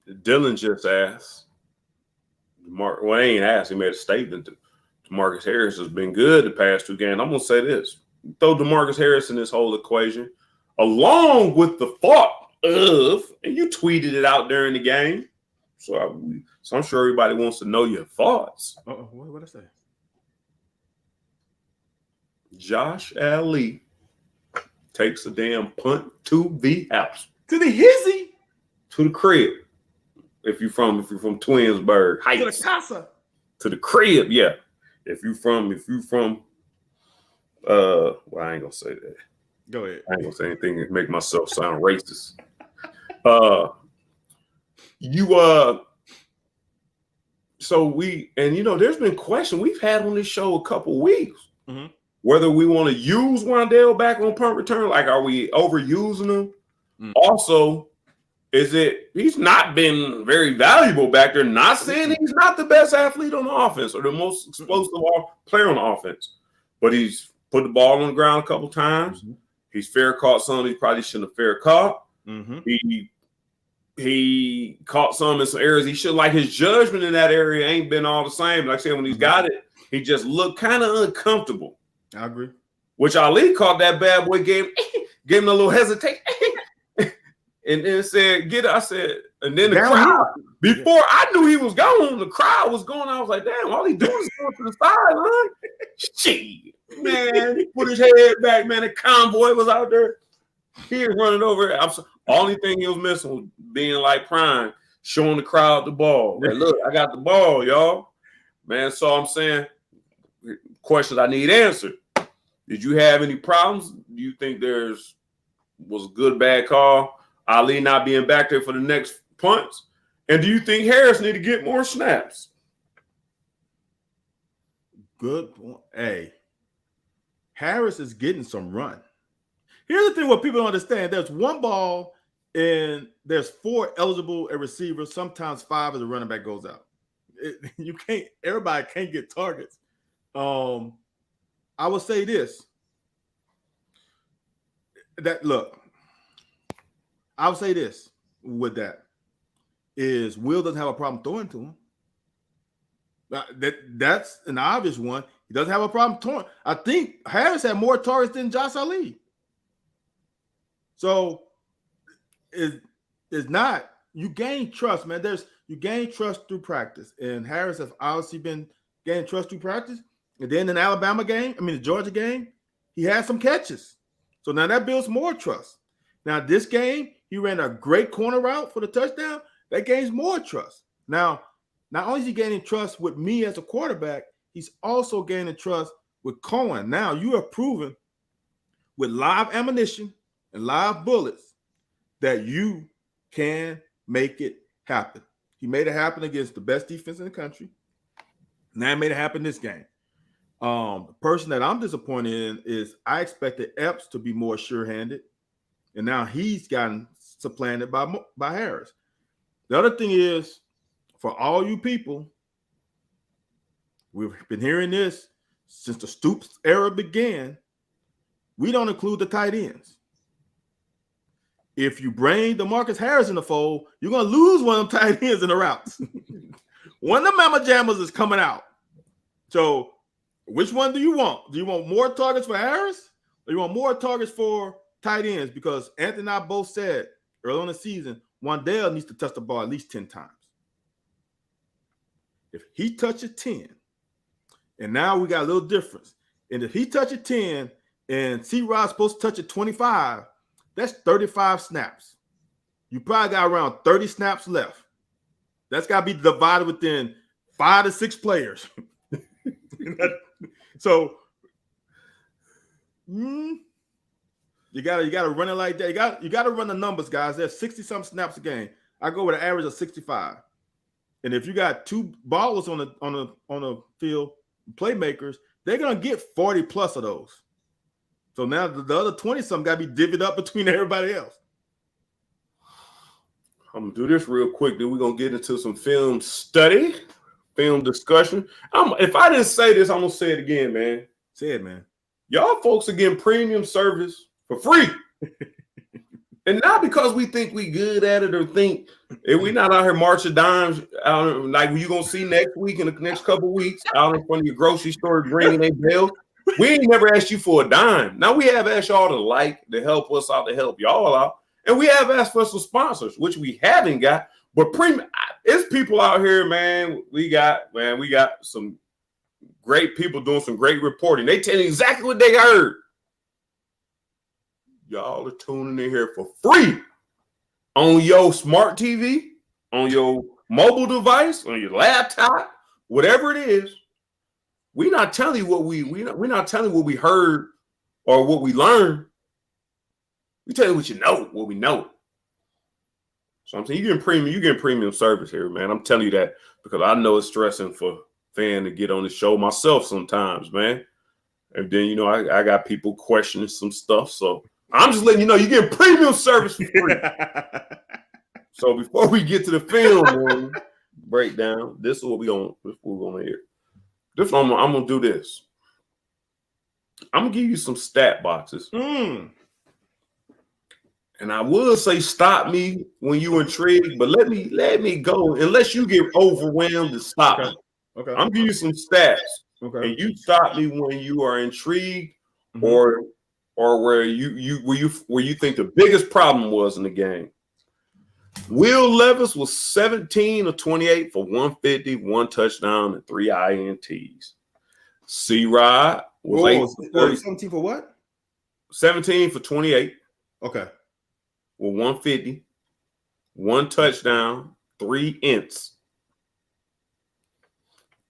Dylan just asked. Well, he ain't asked. He made a statement. DeMarcus Harris has been good the past 2 games. I'm going to say this. Throw DeMarcus Harris in this whole equation, along with the thought of, and you tweeted it out during the game, so I'm sure everybody wants to know your thoughts. What did I say? Josh Ali takes a damn punt to the house. To the hizzy? To the crib. If you're from Twinsburg Heights. To the casa. To the crib, yeah. If you from well, I ain't gonna say that. Go ahead. I ain't gonna say anything that make myself sound racist. There's been questions we've had on this show a couple weeks. Mm-hmm. Whether we want to use Wandale back on punt return, like are we overusing him? Mm-hmm. Also, he's not been very valuable back there. Not saying he's not the best athlete on the offense or the most explosive player on the offense, but he's put the ball on the ground a couple times. Mm-hmm. He's fair caught some he probably shouldn't have fair caught. Mm-hmm. He caught some in some areas he should. Like his judgment in that area ain't been all the same. Like I said, when he's got it, he just looked kind of uncomfortable. I agree. Which Ali caught that bad boy, gave him a little hesitation. And then said, get it. I said, and then the crowd, before I knew he was gone, the crowd was going. I was like, damn, all he doing is going to the sideline. Shit, man. He put his head back, man. The convoy was out there. He was running over. Only thing he was missing was being like Prime, showing the crowd the ball. Like, look, I got the ball, y'all. Man, so I'm saying, questions I need answered. Did you have any problems? Do you think was a good, bad call? Ali not being back there for the next punts? And do you think Harris need to get more snaps? Good point. Hey, Harris is getting some run. Here's the thing what people don't understand. There's one ball and there's 4 eligible receivers, sometimes 5 as the running back goes out. Everybody can't get targets. I would say this. I would say this with that is Will doesn't have a problem throwing to him. That's an obvious one. He doesn't have a problem throwing. I think Harris had more targets than Josh Ali. So it's not, you gain trust, man. You gain trust through practice. And Harris has obviously been gaining trust through practice. And then in the Georgia game, he had some catches. So now that builds more trust. Now, this game, he ran a great corner route for the touchdown. That gains more trust. Now, not only is he gaining trust with me as a quarterback, he's also gaining trust with Cohen. Now, you have proven with live ammunition and live bullets that you can make it happen. He made it happen against the best defense in the country. Now he made it happen this game. The person that I'm disappointed in is I expected Epps to be more sure-handed, and now he's gotten supplanted by Harris. The other thing is, for all you people, we've been hearing this since the Stoops era began, we don't include the tight ends. If you bring DeMarcus Harris in the fold, you're going to lose one of them tight ends in the routes. One of the Mama Jammers is coming out. So which one do you want? Do you want more targets for Harris or you want more targets for tight ends? Because Anthony and I both said early in the season, Wan'Dale needs to touch the ball at least 10 times. If he touches 10, and now we got a little difference. And if he touches 10 and C-Rod's supposed to touch it 25, that's 35 snaps. You probably got around 30 snaps left. That's got to be divided within 5 to 6 players. So you gotta run it like that. You gotta run the numbers, guys. There's 60-some snaps a game. I go with an average of 65. And if you got 2 ballers on the field, playmakers, they're gonna get 40 plus of those. So now the other 20-some got to be divvied up between everybody else. I'm gonna do this real quick. Then we're gonna get into some film study, film discussion. If I didn't say this, I'm gonna say it again, man. Say it, man. Y'all folks are getting premium service for free. And not because we think we good at it or think we're not out here marching dimes out like you gonna see next week in the next couple of weeks out in front of your grocery store ringing their bell. We ain't never asked you for a dime. Now we have asked y'all to help us out, to help y'all out. And we have asked for some sponsors, which we haven't got. But it's people out here, man. We got some great people doing some great reporting. They tell you exactly what they heard. Y'all are tuning in here for free on your smart TV, on your mobile device, on your laptop, whatever it is. We're not telling you we're not telling you what we heard or what we learned. We tell you what you know, what we know. So I'm saying you're getting premium service here, man. I'm telling you that because I know it's stressing for fan to get on the show myself sometimes, man. And then I got people questioning some stuff. So I'm just letting you know you're getting premium service for free. So before we get to the film breakdown, this is what we're gonna hear. This one, I'm gonna do this. I'm gonna give you some stat boxes. And I will say stop me when you're intrigued, but let me go unless you get overwhelmed and stop me. Okay. I'm giving you some stats. Okay. And you stop me when you are intrigued or where you think the biggest problem was in the game. Will Levis was 17 of 28 for 150, 1 touchdown, and 3 INTs. C-Rod was 17 for what? 17 for 28. Okay. With 150, 1 touchdown, 3 ints.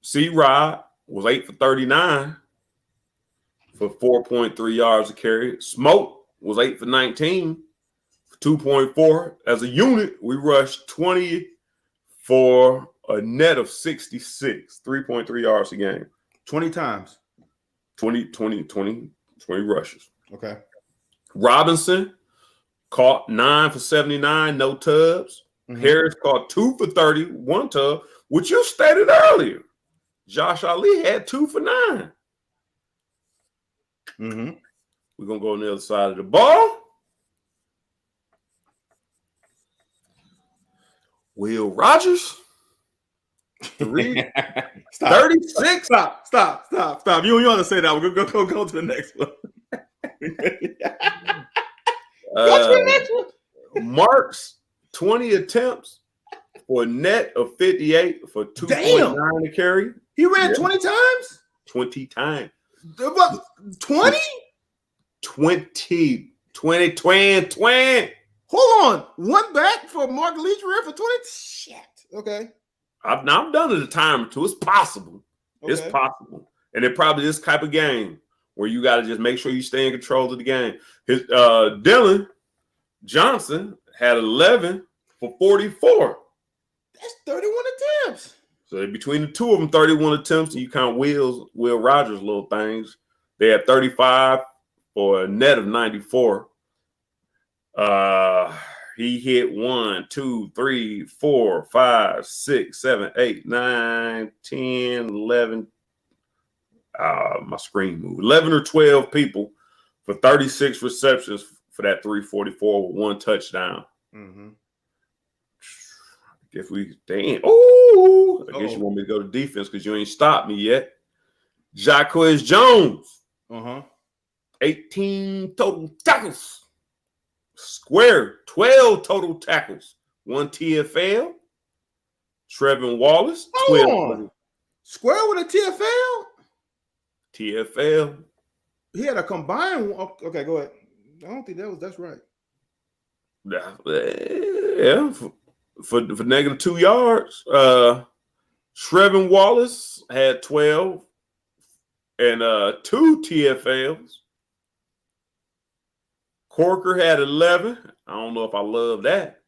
C-Rod was 8 for 39 for 4.3 yards a carry. Smoke was 8 for 19 for 2.4. As a unit, we rushed 20 for a net of 66, 3.3 yards a game. 20 times. 20 rushes. Okay. Robinson caught 9 for 79, no tubs. Harris caught 2 for 30, 1 tub, which you stated earlier. Josh Ali had 2 for 9. We're going to go on the other side of the ball. Will Rogers, 36. Stop. You don't want to say that. We're going to go to the next one. Marks, 20 attempts for a net of 58 for 2.9 to carry. He ran 20 times? 20 times. 20? 20, twin. Hold on. One back for Mark Leach-Rhett for 20? Shit. Okay. I've done it a time or two. It's possible. Okay. It's possible. And it probably this type of game where you got to just make sure you stay in control of the game. His Dylan Johnson had 11 for 44. That's 31 attempts. So between the two of them, 31 attempts, and you count Will Rogers' little things. They had 35 for a net of 94. He hit 1, 2, 3, 4, 5, 6, 7, 8, 9, 10, 11. My screen moved. 11 or 12 people for 36 receptions for that 344 with 1 touchdown. Mm-hmm. If we damn, oh, I guess you want me to go to defense because you ain't stopped me yet. Jacquez Jones, 18 total tackles. Square, 12 total tackles. 1 TFL. Trevin Wallace, 12. Square with a TFL? TFL. He had a combined one. Okay, go ahead. I don't think that's right. Yeah, for negative 2 yards. Trevin Wallace had 12 and 2 TFLs. Corker had 11. I don't know if I love that.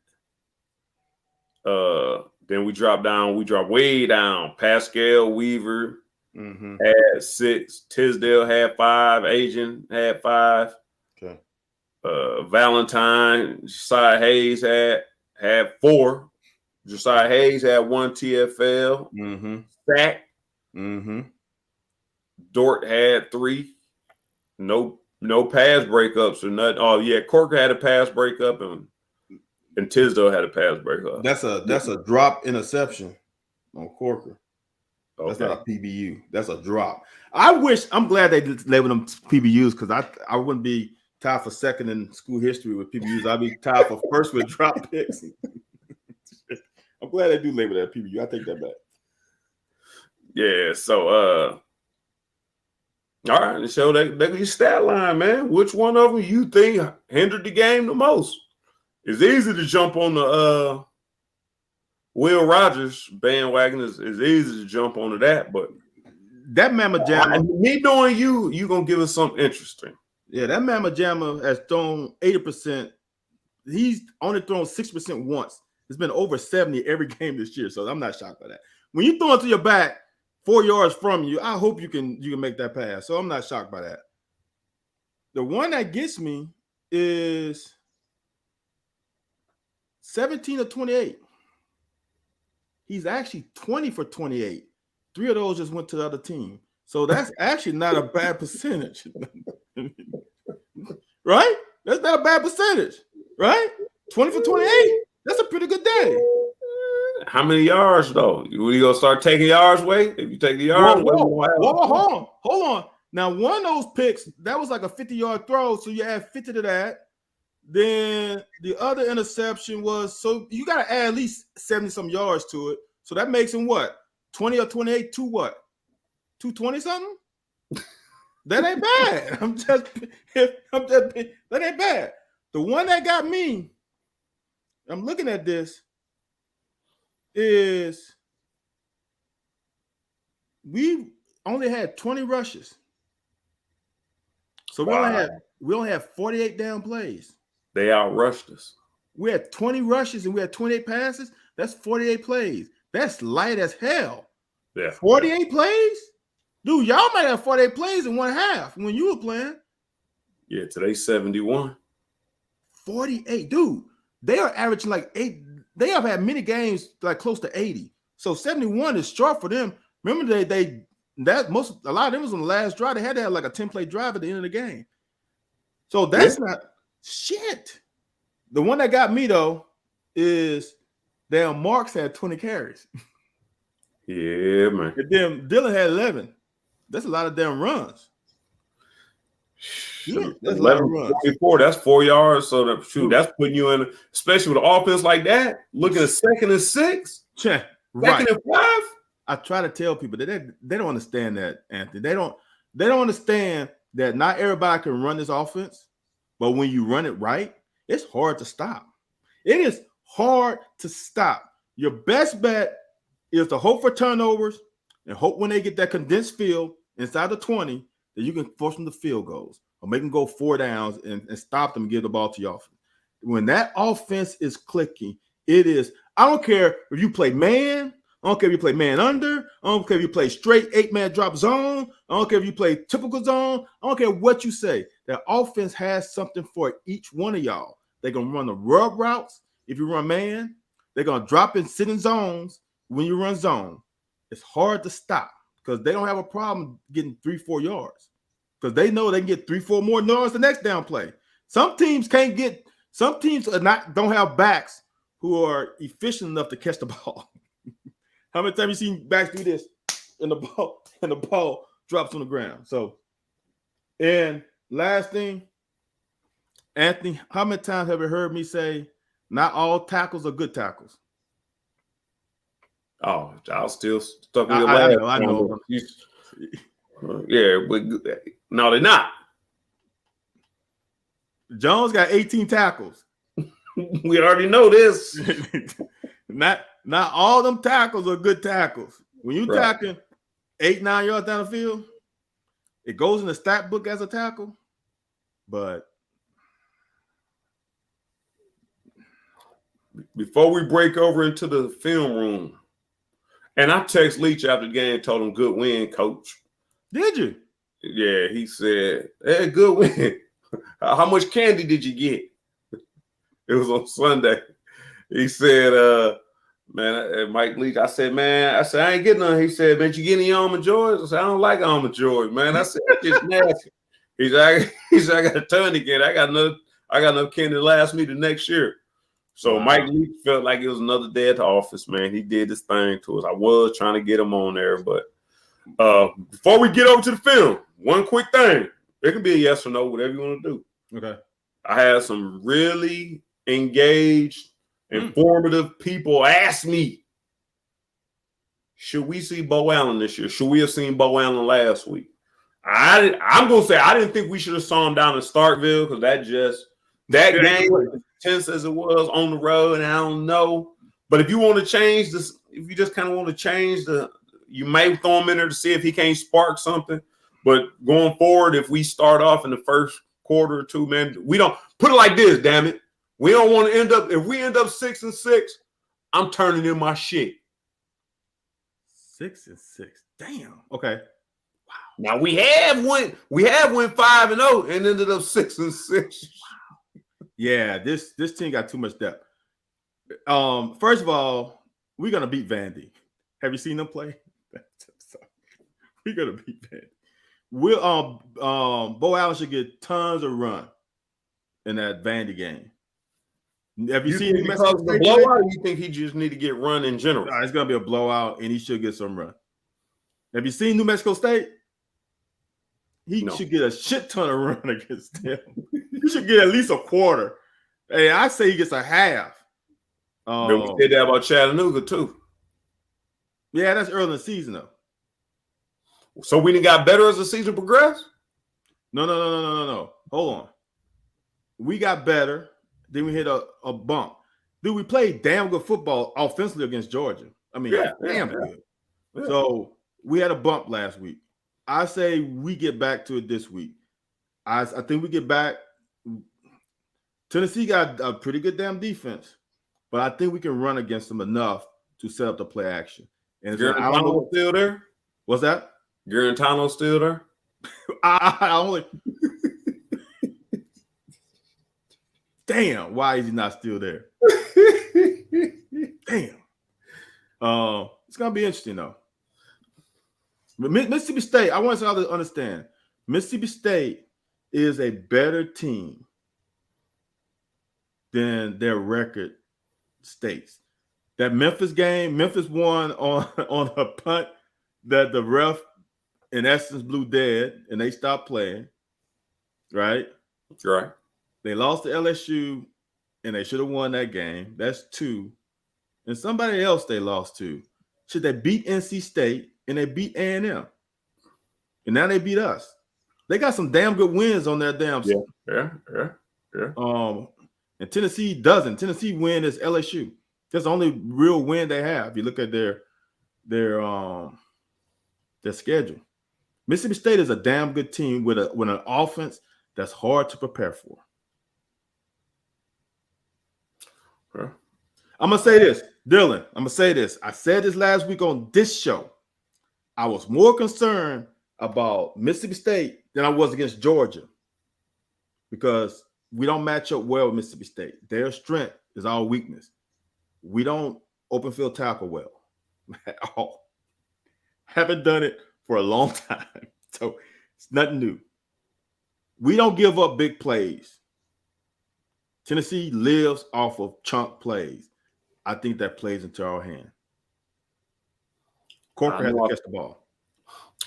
Then we drop way down. Pascal Weaver had 6. Tisdale had 5. Agent had 5. Okay. Valentine, Josiah Hayes had 4. Josiah Hayes had 1 TFL. Sack. Dort had 3. No pass breakups or nothing. Oh yeah, Corker had a pass breakup and Tisdale had a pass breakup. That's a drop interception on Corker. Okay. That's not a PBU. That's a drop. I'm glad they labeled them PBUs because I wouldn't be tied for second in school history with PBUs. I'd be tied for first with drop picks. I'm glad they do label that PBU. I take that back. Yeah, so all right, so that's your stat line, man. Which one of them you think hindered the game the most? It's easy to jump on the Will Rogers bandwagon. Is easy to jump onto that, but that Mama Jamma, me knowing you gonna give us something interesting. Yeah, that Mama Jamma has thrown 80%. He's only thrown 6% once. It's been over 70 every game this year, so I'm not shocked by that. When you throw it to your back 4 yards from you, I hope you can make that pass. So I'm not shocked by that. The one that gets me is 17 of 28. He's actually 20 for 28. 3 of those just went to the other team. So that's actually not a bad percentage. Right? That's not a bad percentage. Right? 20 for 28. That's a pretty good day. How many yards though? You gonna start taking yards away? If you take the yards away, hold on. Now, one of those picks, that was like a 50-yard throw, so you add 50 to that. Then the other interception was, so you got to add at least 70-some yards to it. So that makes him what? 20 or 28 to what? 220 something? That ain't bad. That ain't bad. The one that got me, I'm looking at this, is we only had 20 rushes. So we only had 48 down plays. They outrushed us. We had 20 rushes and we had 28 passes. That's 48 plays. That's light as hell. Yeah. 48 plays? Dude, y'all might have 48 plays in one half when you were playing. Yeah, today's 71. 48. Dude, they are averaging like 8. They have had many games like close to 80. So 71 is short for them. Remember, a lot of them was on the last drive. They had to have like a 10-play drive at the end of the game. So that's not shit. The one that got me though is damn Marks had 20 carries. Yeah, man. And then Dylan had 11. That's a lot of damn runs. Yeah, that's 11, 44, that's 4 yards. So that's putting you in, especially with an offense like that, looking at 2nd and 6, right. 2nd and 5. I try to tell people that they don't understand that, Anthony. They don't understand that not everybody can run this offense, but when you run it right, it's hard to stop. It is hard to stop. Your best bet is to hope for turnovers and hope when they get that condensed field inside the 20 that you can force them to field goals or make them go 4 downs and stop them and give the ball to your offense. When that offense is clicking, it is, I don't care if you play man, I don't care if you play man under, I don't care if you play straight 8-man drop zone, I don't care if you play typical zone, I don't care what you say. That offense has something for each one of y'all. They're going to run the rub routes if you run man. They're going to drop in sitting zones when you run zone. It's hard to stop because they don't have a problem getting 3-4 yards because they know they can get 3-4 more yards the next down play. Some teams don't have backs who are efficient enough to catch the ball. How many times you seen backs do this and the ball drops on the ground? So, and last thing, Anthony, how many times have you heard me say not all tackles are good tackles? Oh, y'all still stuck with your last. I know. Yeah, but no, they're not. Jones got 18 tackles. We already know this. Not all them tackles are good tackles. When you tackling 8-9 yards down the field, it goes in the stat book as a tackle. But before we break over into the film room, and I text Leach after the game, told him good win, coach. Did you? Yeah, he said, hey, good win. How much candy did you get? It was on Sunday. He said, man, Mike Leach, I said, I ain't getting none. He said, man, you get any almond joys? I said, I don't like almond joys, man. I said, that's just nasty. He said, I got a ton to get. I got enough candy to last me the next year. So Mike Leach felt like it was another day at the office, man. He did this thing to us. I was trying to get him on there, but before we get over to the film, one quick thing. It can be a yes or no, whatever you want to do. Okay. I had some really engaged, informative people ask me, should we see Bo Allen this year? Should we have seen Bo Allen last week? I'm going to say I didn't think we should have saw him down in Starkville because that game was as tense as it was on the road, and I don't know. But if you want to change this, if you just kind of want to change you may throw him in there to see if he can't spark something. But going forward, if we start off in the first quarter or two, man, we don't put it like this, damn it. We don't want to end up, if we end up 6-6, I'm turning in my shit. 6-6. Damn. Okay. Wow. Now we have went 5-0 and ended up 6-6. Wow. Yeah, this team got too much depth. First of all, we're gonna beat Vandy. Have you seen them play? We're gonna beat Vandy. We'll Bo Allen should get tons of run in that Vandy game. Have you seen because of the blowout? Or you think he just need to get run in general? No, it's gonna be a blowout, and he should get some run. Have you seen New Mexico State? He should get a shit ton of run against them. He should get at least a quarter. Hey, I say he gets a half. But we did that about Chattanooga too. Yeah, that's early in the season though. So we done got better as the season progressed? No. Hold on. We got better. Then we hit a bump. Dude, we played damn good football offensively against Georgia. I mean, damn good. Yeah. So we had a bump last week. I say we get back to it this week. I think we get back. Tennessee got a pretty good damn defense, but I think we can run against them enough to set up the play action. And Garantano still there? What's that? Garantano still there? I only. Damn, why is he not still there? Damn. It's gonna be interesting though. Mississippi State, I want y'all to understand. Mississippi State is a better team than their record states. That Memphis game, Memphis won on a punt that the ref in essence blew dead and they stopped playing. Right? Right. They lost to LSU and they should have won that game. That's 2. And somebody else they lost to. Should they beat NC State and they beat A&M. And now they beat us. They got some damn good wins on their damn. Yeah. And Tennessee doesn't. Tennessee win is LSU. That's the only real win they have. If you look at their schedule. Mississippi State is a damn good team with an offense that's hard to prepare for. Okay. I'm gonna say this, Dylan. I'm gonna say this. I said this last week on this show. I was more concerned about Mississippi State than I was against Georgia because we don't match up well with Mississippi State. Their strength is our weakness. We don't open field tackle well at all. Haven't done it for a long time. So it's nothing new. We don't give up big plays. Tennessee lives off of chunk plays. I think that plays into our hand. Corker had to catch the ball.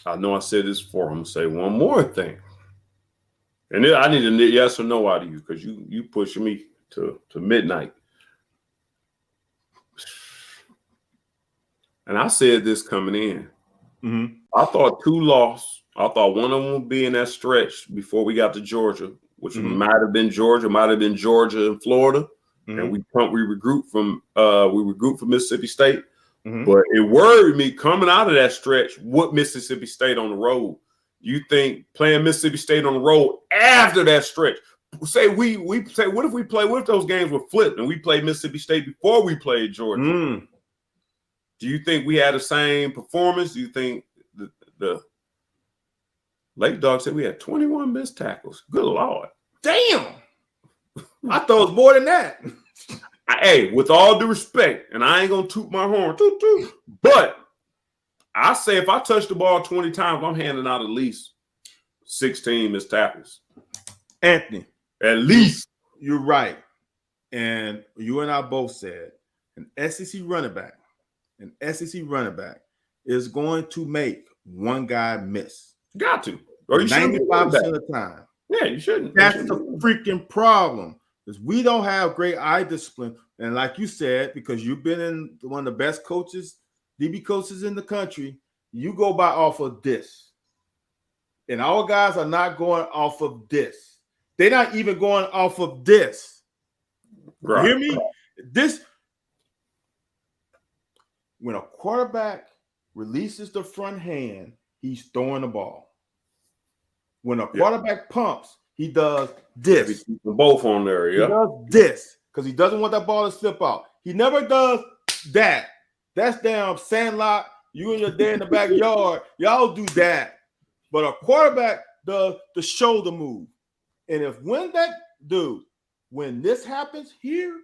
I know I said this before. I'm going to say one more thing. And I need a yes or no out of you because you pushing me to midnight. And I said this coming in. Mm-hmm. I thought 2 losses. I thought one of them would be in that stretch before we got to Georgia, which might have been Georgia, and Florida. And we regroup from Mississippi State. But it worried me coming out of that stretch with Mississippi State on the road. You think playing Mississippi State on the road after that stretch? Say what if those games were flipped and we played Mississippi State before we played Georgia? Do you think we had the same performance? Do you think the Lake Dog said we had 21 missed tackles? Good Lord. Damn. I thought it was more than that. Hey, with all due respect, and I ain't going to toot my horn, but I say if I touch the ball 20 times, I'm handing out at least 16 missed tackles. Anthony. At least. You're right. And you and I both said an SEC running back is going to make one guy miss. Got to. Or you 95% of the time. Yeah, you shouldn't. That's the freaking problem. Because we don't have great eye discipline. And like you said, because you've been in one of the best coaches, DB coaches in the country, you go by off of this. And our guys are not going off of this. They're not even going off of this. Right. You hear me? This, when a quarterback releases the front hand, he's throwing the ball. When a quarterback pumps, he does this. Both on there, yeah. He does this because he doesn't want that ball to slip out. He never does that. That's damn Sandlot. You and your dad in the backyard, y'all do that. But a quarterback does the shoulder move. And when this happens here,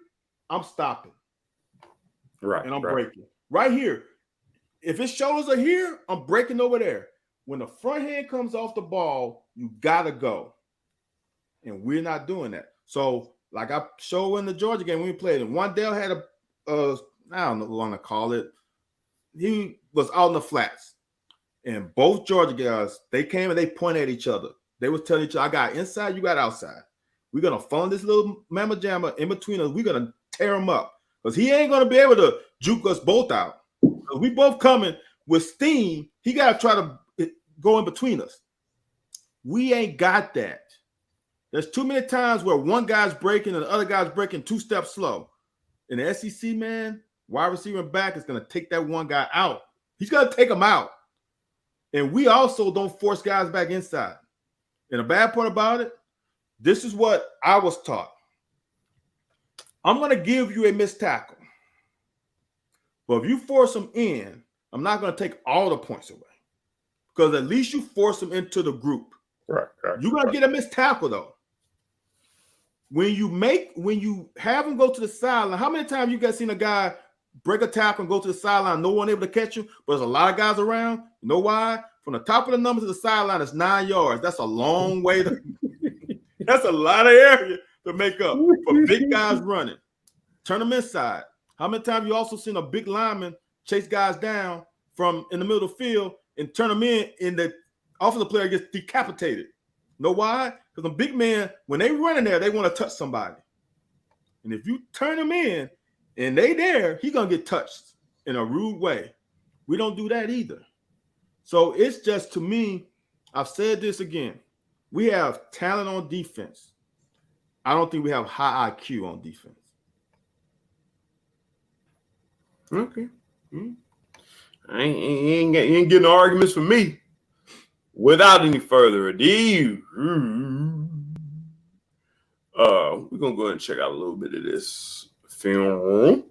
I'm stopping. Right. And I'm breaking. Right here. If his shoulders are here, I'm breaking over there. When the front hand comes off the ball, you gotta go. And we're not doing that. So, like I showed in the Georgia game when we played, and Wandale had I don't know what I want to call it. He was out in the flats. And both Georgia guys, they came and they pointed at each other. They was telling each other, I got inside, you got outside. We're going to funnel this little mamma jamma in between us. We're going to tear him up. Because he ain't going to be able to juke us both out. We both coming with steam. He got to try to go in between us. We ain't got that. There's too many times where one guy's breaking and the other guy's breaking 2 steps slow. In the SEC, man, wide receiver and back is going to take that one guy out. He's going to take him out. And we also don't force guys back inside. And the bad part about it, this is what I was taught. I'm going to give you a missed tackle. But if you force them in, I'm not going to take all the points away. Because at least you force them into the group. Right. You're going to get a missed tackle, though. When you have them go to the sideline, how many times you guys seen a guy break a tackle and go to the sideline, no one able to catch him, but there's a lot of guys around? You know why? From the top of the number to the sideline is 9 yards. That's a long way to that's a lot of area to make up for big guys running. Turn them inside. How many times you also seen a big lineman chase guys down from in the middle of the field and turn them in, and the offensive player gets decapitated? Know why? Because the big men, when they run in there, they want to touch somebody. And if you turn them in and they there, he's going to get touched in a rude way. We don't do that either. So it's just, to me, I've said this again. we have talent on defense. I don't think we have high IQ on defense. Okay. You ain't getting arguments from me. Without any further ado, we're gonna go ahead and check out a little bit of this film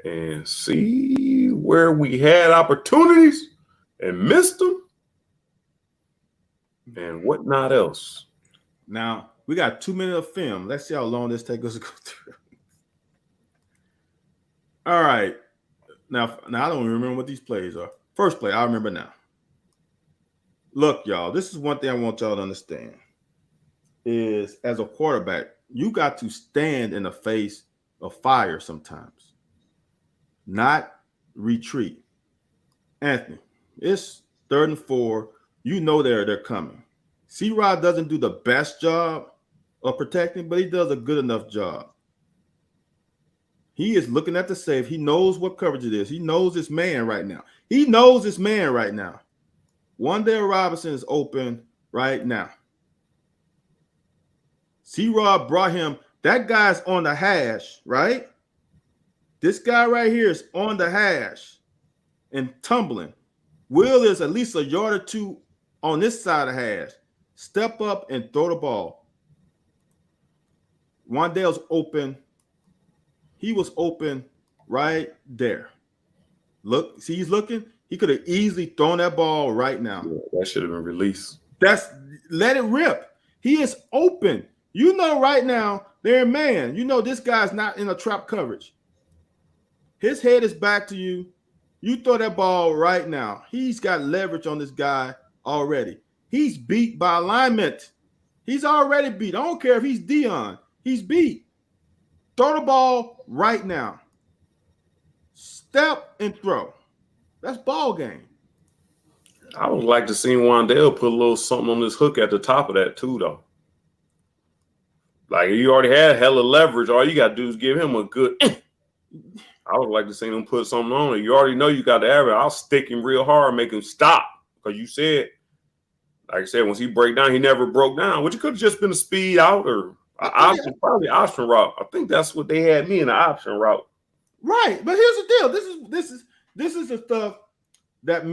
and see where we had opportunities and missed them and whatnot else. Now we got 2 minutes of film. Let's see how long this takes us to go through. All right. Now I don't even remember what these plays are. First play, I remember now. Look, y'all, this is one thing I want y'all to understand is as a quarterback, you got to stand in the face of fire sometimes, not retreat. Anthony, it's 3rd and 4. You know they're coming. C-Rod doesn't do the best job of protecting, but he does a good enough job. He is looking at the safe. He knows what coverage it is. He knows this man right now. Wan'Dale Robinson is open right now. C-Rod brought him. That guy's on the hash, right? This guy right here is on the hash and tumbling. Will is at least a yard or two on this side of the hash. Step up and throw the ball. Wan'Dale's open. He was open right there. Look, see, he's looking. He could have easily thrown that ball right now. Yeah, that should have been released. Let it rip. He is open. You know right now, they're in man. You know this guy's not in a trap coverage. His head is back to you. You throw that ball right now. He's got leverage on this guy already. He's beat by alignment. He's already beat. I don't care if he's Dion. He's beat. Throw the ball right now. Step and throw. That's ball game. I would like to see Wan'Dale put a little something on this hook at the top of that too, though. Like you already had hella leverage. All you got to do is give him a good. I would like to see him put something on it. You already know you got the average. I'll stick him real hard, make him stop. Because you said, like I said, once he break down, he never broke down, which could have just been a speed out or option, probably option route. I think that's what they had me in the option route. Right, but here's the deal. This is the stuff that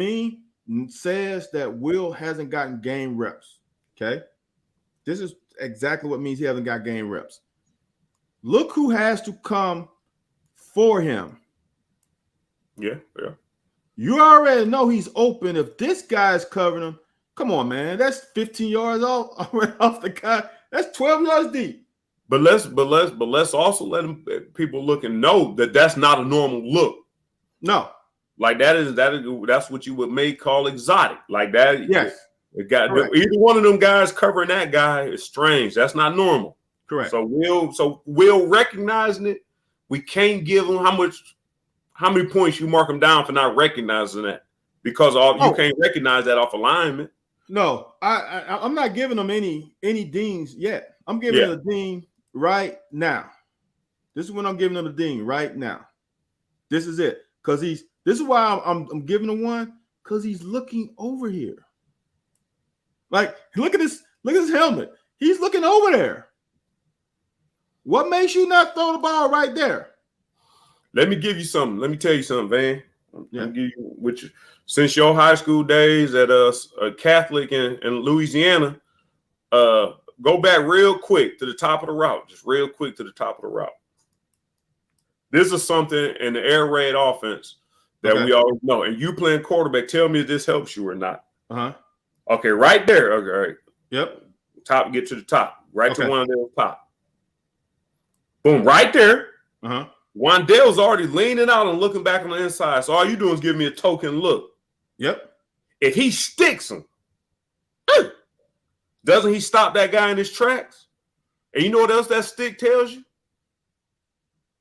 says that Will hasn't gotten game reps. Okay, this is exactly what means he hasn't got game reps. Look who has to come for him. Yeah. You already know he's open. If this guy's covering him, come on, man, that's 15 yards off the guy. That's 12 yards deep. But let's also let people look and know that that's not a normal look. No, like that's what you would may call exotic. Like that. Yes. Either one of them guys covering that guy is strange. That's not normal. Correct. So Will recognizing it, we can't give him how many points you mark him down for not recognizing that because you can't recognize that off alignment. No, I'm not giving him any dings yet. I'm giving him a ding right now. This is when I'm giving him a ding right now. This is it. Because this is why I'm giving him one, because he's looking over here. Like, look at his helmet. He's looking over there. What makes you not throw the ball right there? Let me give you something. Let me tell you something, Van. Yeah. Since your high school days at a Catholic in Louisiana, go back real quick to the top of the route. Just real quick to the top of the route. This is something in the air raid offense that we always know. And you playing quarterback, tell me if this helps you or not. Uh-huh. Okay, right there. Okay, all right. Yep. Top, get to the top. Right to one of the top. Boom, right there. Uh-huh. Wan'Dale's already leaning out and looking back on the inside. So all you doing is give me a token look. Yep. If he sticks him, doesn't he stop that guy in his tracks? And you know what else that stick tells you?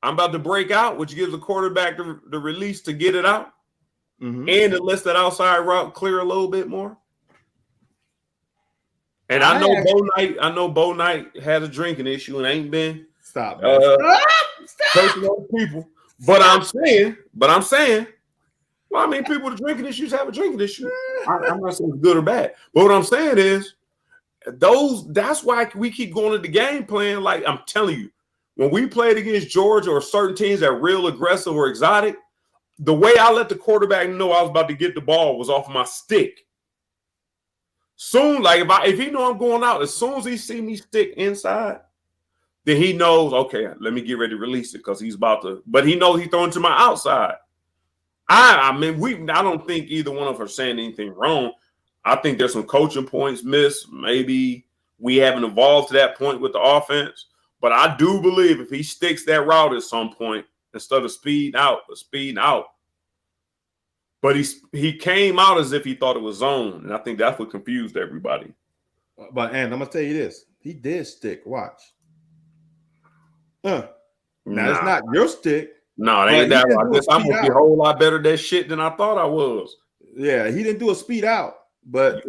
I'm about to break out, which gives the quarterback the release to get it out. Mm-hmm. And it lets that outside route clear a little bit more. And I know Bo Knight had a drinking issue and ain't been stop. coaching other people. But I'm saying, well, I mean, people with drinking issues have a drinking issue. I'm not saying it's good or bad. But what I'm saying is, That's why we keep going to the game plan. Like I'm telling you, when we played against Georgia or certain teams that are real aggressive or exotic, the way I let the quarterback know I was about to get the ball was off my stick. Soon, like if he know I'm going out, as soon as he see me stick inside, then he knows, okay, let me get ready to release it because he's about to. But he knows he's throwing to my outside. I don't think either one of us are saying anything wrong. I think there's some coaching points missed. Maybe we haven't evolved to that point with the offense. But I do believe if he sticks that route at some point, instead of speeding out. But he came out as if he thought it was zone. And I think that's what confused everybody. But and I'm gonna tell you this: he did stick. Watch. Now it's not your stick. No, it ain't that. I'm gonna be a whole lot better at that shit than I thought I was. Yeah, he didn't do a speed out, but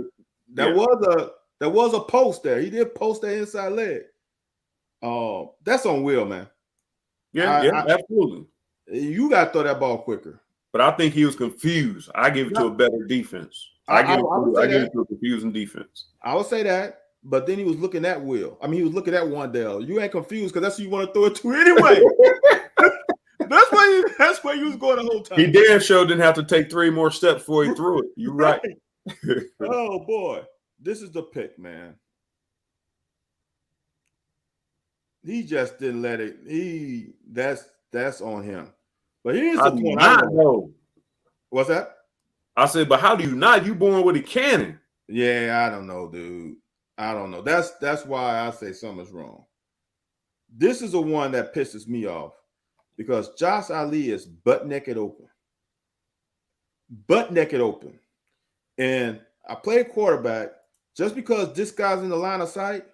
there was a post there. He did post that inside leg. That's on Will, man. Yeah, absolutely. You got to throw that ball quicker. But I think he was confused. I give it to a better defense. I give it to a confusing defense. I would say that, but then he was looking at Will. I mean, he was looking at Wan'Dale. You ain't confused because that's who you want to throw it to anyway. That's where you was going the whole time. He damn sure didn't have to take 3 more steps before he threw it. You're right. Oh boy, this is the pick, man. He just didn't let it. That's on him. But here's the point. I know. What's that? I said, but how do you not? You born with a cannon. Yeah, I don't know, dude. I don't know. That's why I say something's wrong. This is the one that pisses me off because Josh Ali is butt naked open. Butt naked open. And I play quarterback. Just because this guy's in the line of sight,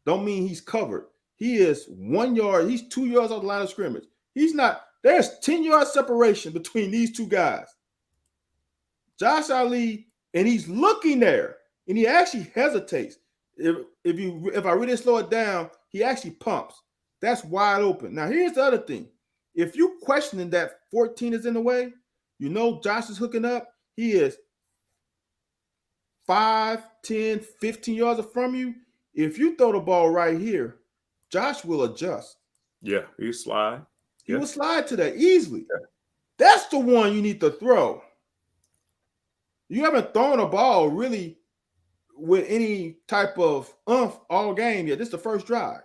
don't mean he's covered. He is 1 yard. He's 2 yards off the line of scrimmage. He's not. There's 10 yard separation between these two guys. Josh Ali, and he's looking there, and he actually hesitates. If I really slow it down, he actually pumps. That's wide open. Now, here's the other thing. If you questioning that 14 is in the way, you know Josh is hooking up. He is 5, 10, 15 yards from you. If you throw the ball right here, Josh will adjust. Yeah, he'll slide. He will slide to that easily. Yeah. That's the one you need to throw. You haven't thrown a ball really with any type of oomph all game yet. This is the first drive.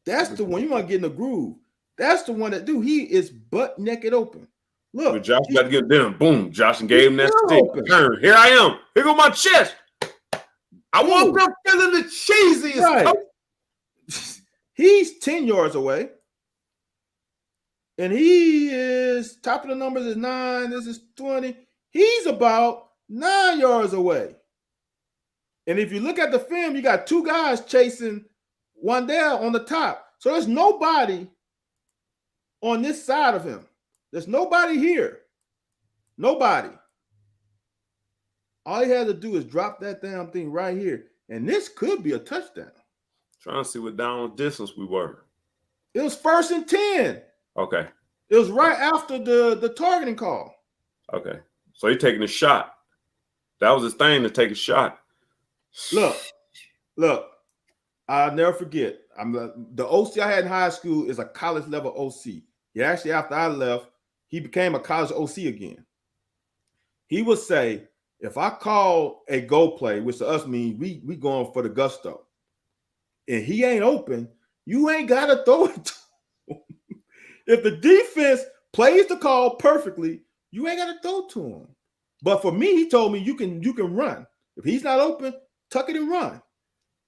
That's the one you want to get in the groove. That's the one that he is butt naked open. Look, but Josh got to get them. Boom, Josh gave him that stick. Turn. Here I am. Here go my chest. I woke up feeling the cheesiest. Right. He's 10 yards away. And he is, top of the numbers is 9. This is 20. He's about 9 yards away. And if you look at the film, you got 2 guys chasing Wan'Dale on the top. So there's nobody on this side of him. There's nobody here. Nobody. All he had to do is drop that damn thing right here. And this could be a touchdown. Trying to see what down distance we were. It was 1st and 10. Okay. It was right after the targeting call. Okay. So he's taking a shot. That was his thing, to take a shot. Look. I'll never forget. The OC I had in high school is a college level OC. Yeah, actually, after I left, he became a college OC again. He would say, if I call a go play, which to us means we going for the gusto, and he ain't open, you ain't got to throw it to him. If the defense plays the call perfectly, you ain't got to throw to him. But for me, he told me you can run. If he's not open, tuck it and run.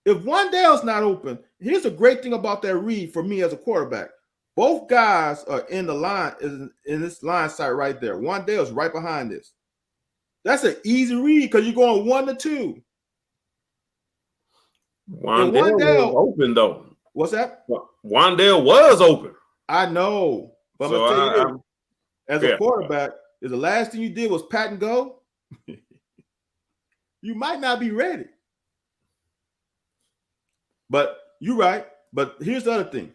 If Wan'Dale's not open, here's a great thing about that read for me as a quarterback. Both guys are in the line, in this line sight right there. Wan'Dale's right behind this. That's an easy read because you're going 1 to 2. Wan'Dale was open, though. What's that? Wan'Dale was open. I know. But I'm going to tell you this. As a quarterback, if the last thing you did was pat and go, you might not be ready. But you're right. But here's the other thing.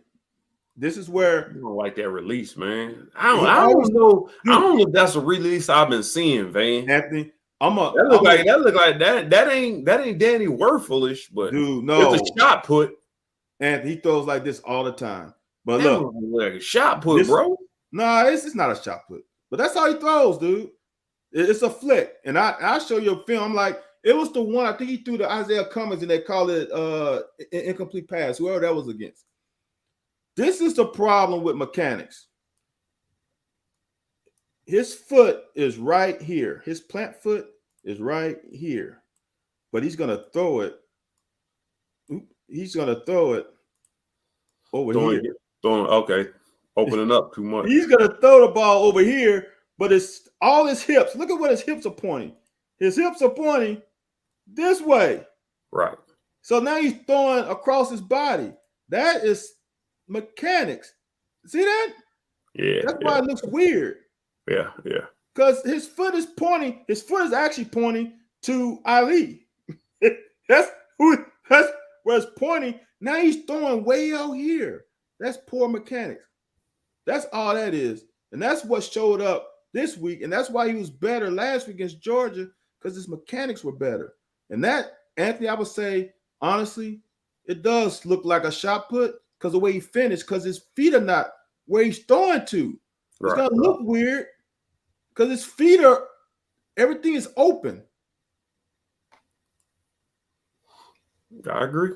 This is where I don't like that release, man. I don't know. I don't know if that's a release I've been seeing, Van. Anthony, That look like that ain't Danny Werfelish, but dude, no, it's a shot put. And he throws like this all the time. But That look, like a shot put, bro. No, it's not a shot put. But that's how he throws, dude. It's a flick. And I'll show you a film. I'm like, it was the one, I think he threw to Isaiah Cummings and they call it incomplete pass, whoever that was against. This is the problem with mechanics. His foot is right here. His plant foot is right here. But he's going to throw it. He's going to throw it over here. Okay. Opening up too much. He's going to throw the ball over here, but it's all his hips. Look at what his hips are pointing. His hips are pointing this way. Right. So now he's throwing across his body. That is mechanics. See that? Yeah. That's why it looks weird. Yeah. Because his foot is actually pointing to Ali. That's where it's pointing. Now he's throwing way out here. That's poor mechanics. That's all that is. And that's what showed up this week. And that's why he was better last week against Georgia, because his mechanics were better. And that, Anthony, I would say, honestly, it does look like a shot put because the way he finished, because his feet are not where he's throwing to. It's going to look weird because his feet are, everything is open. I agree.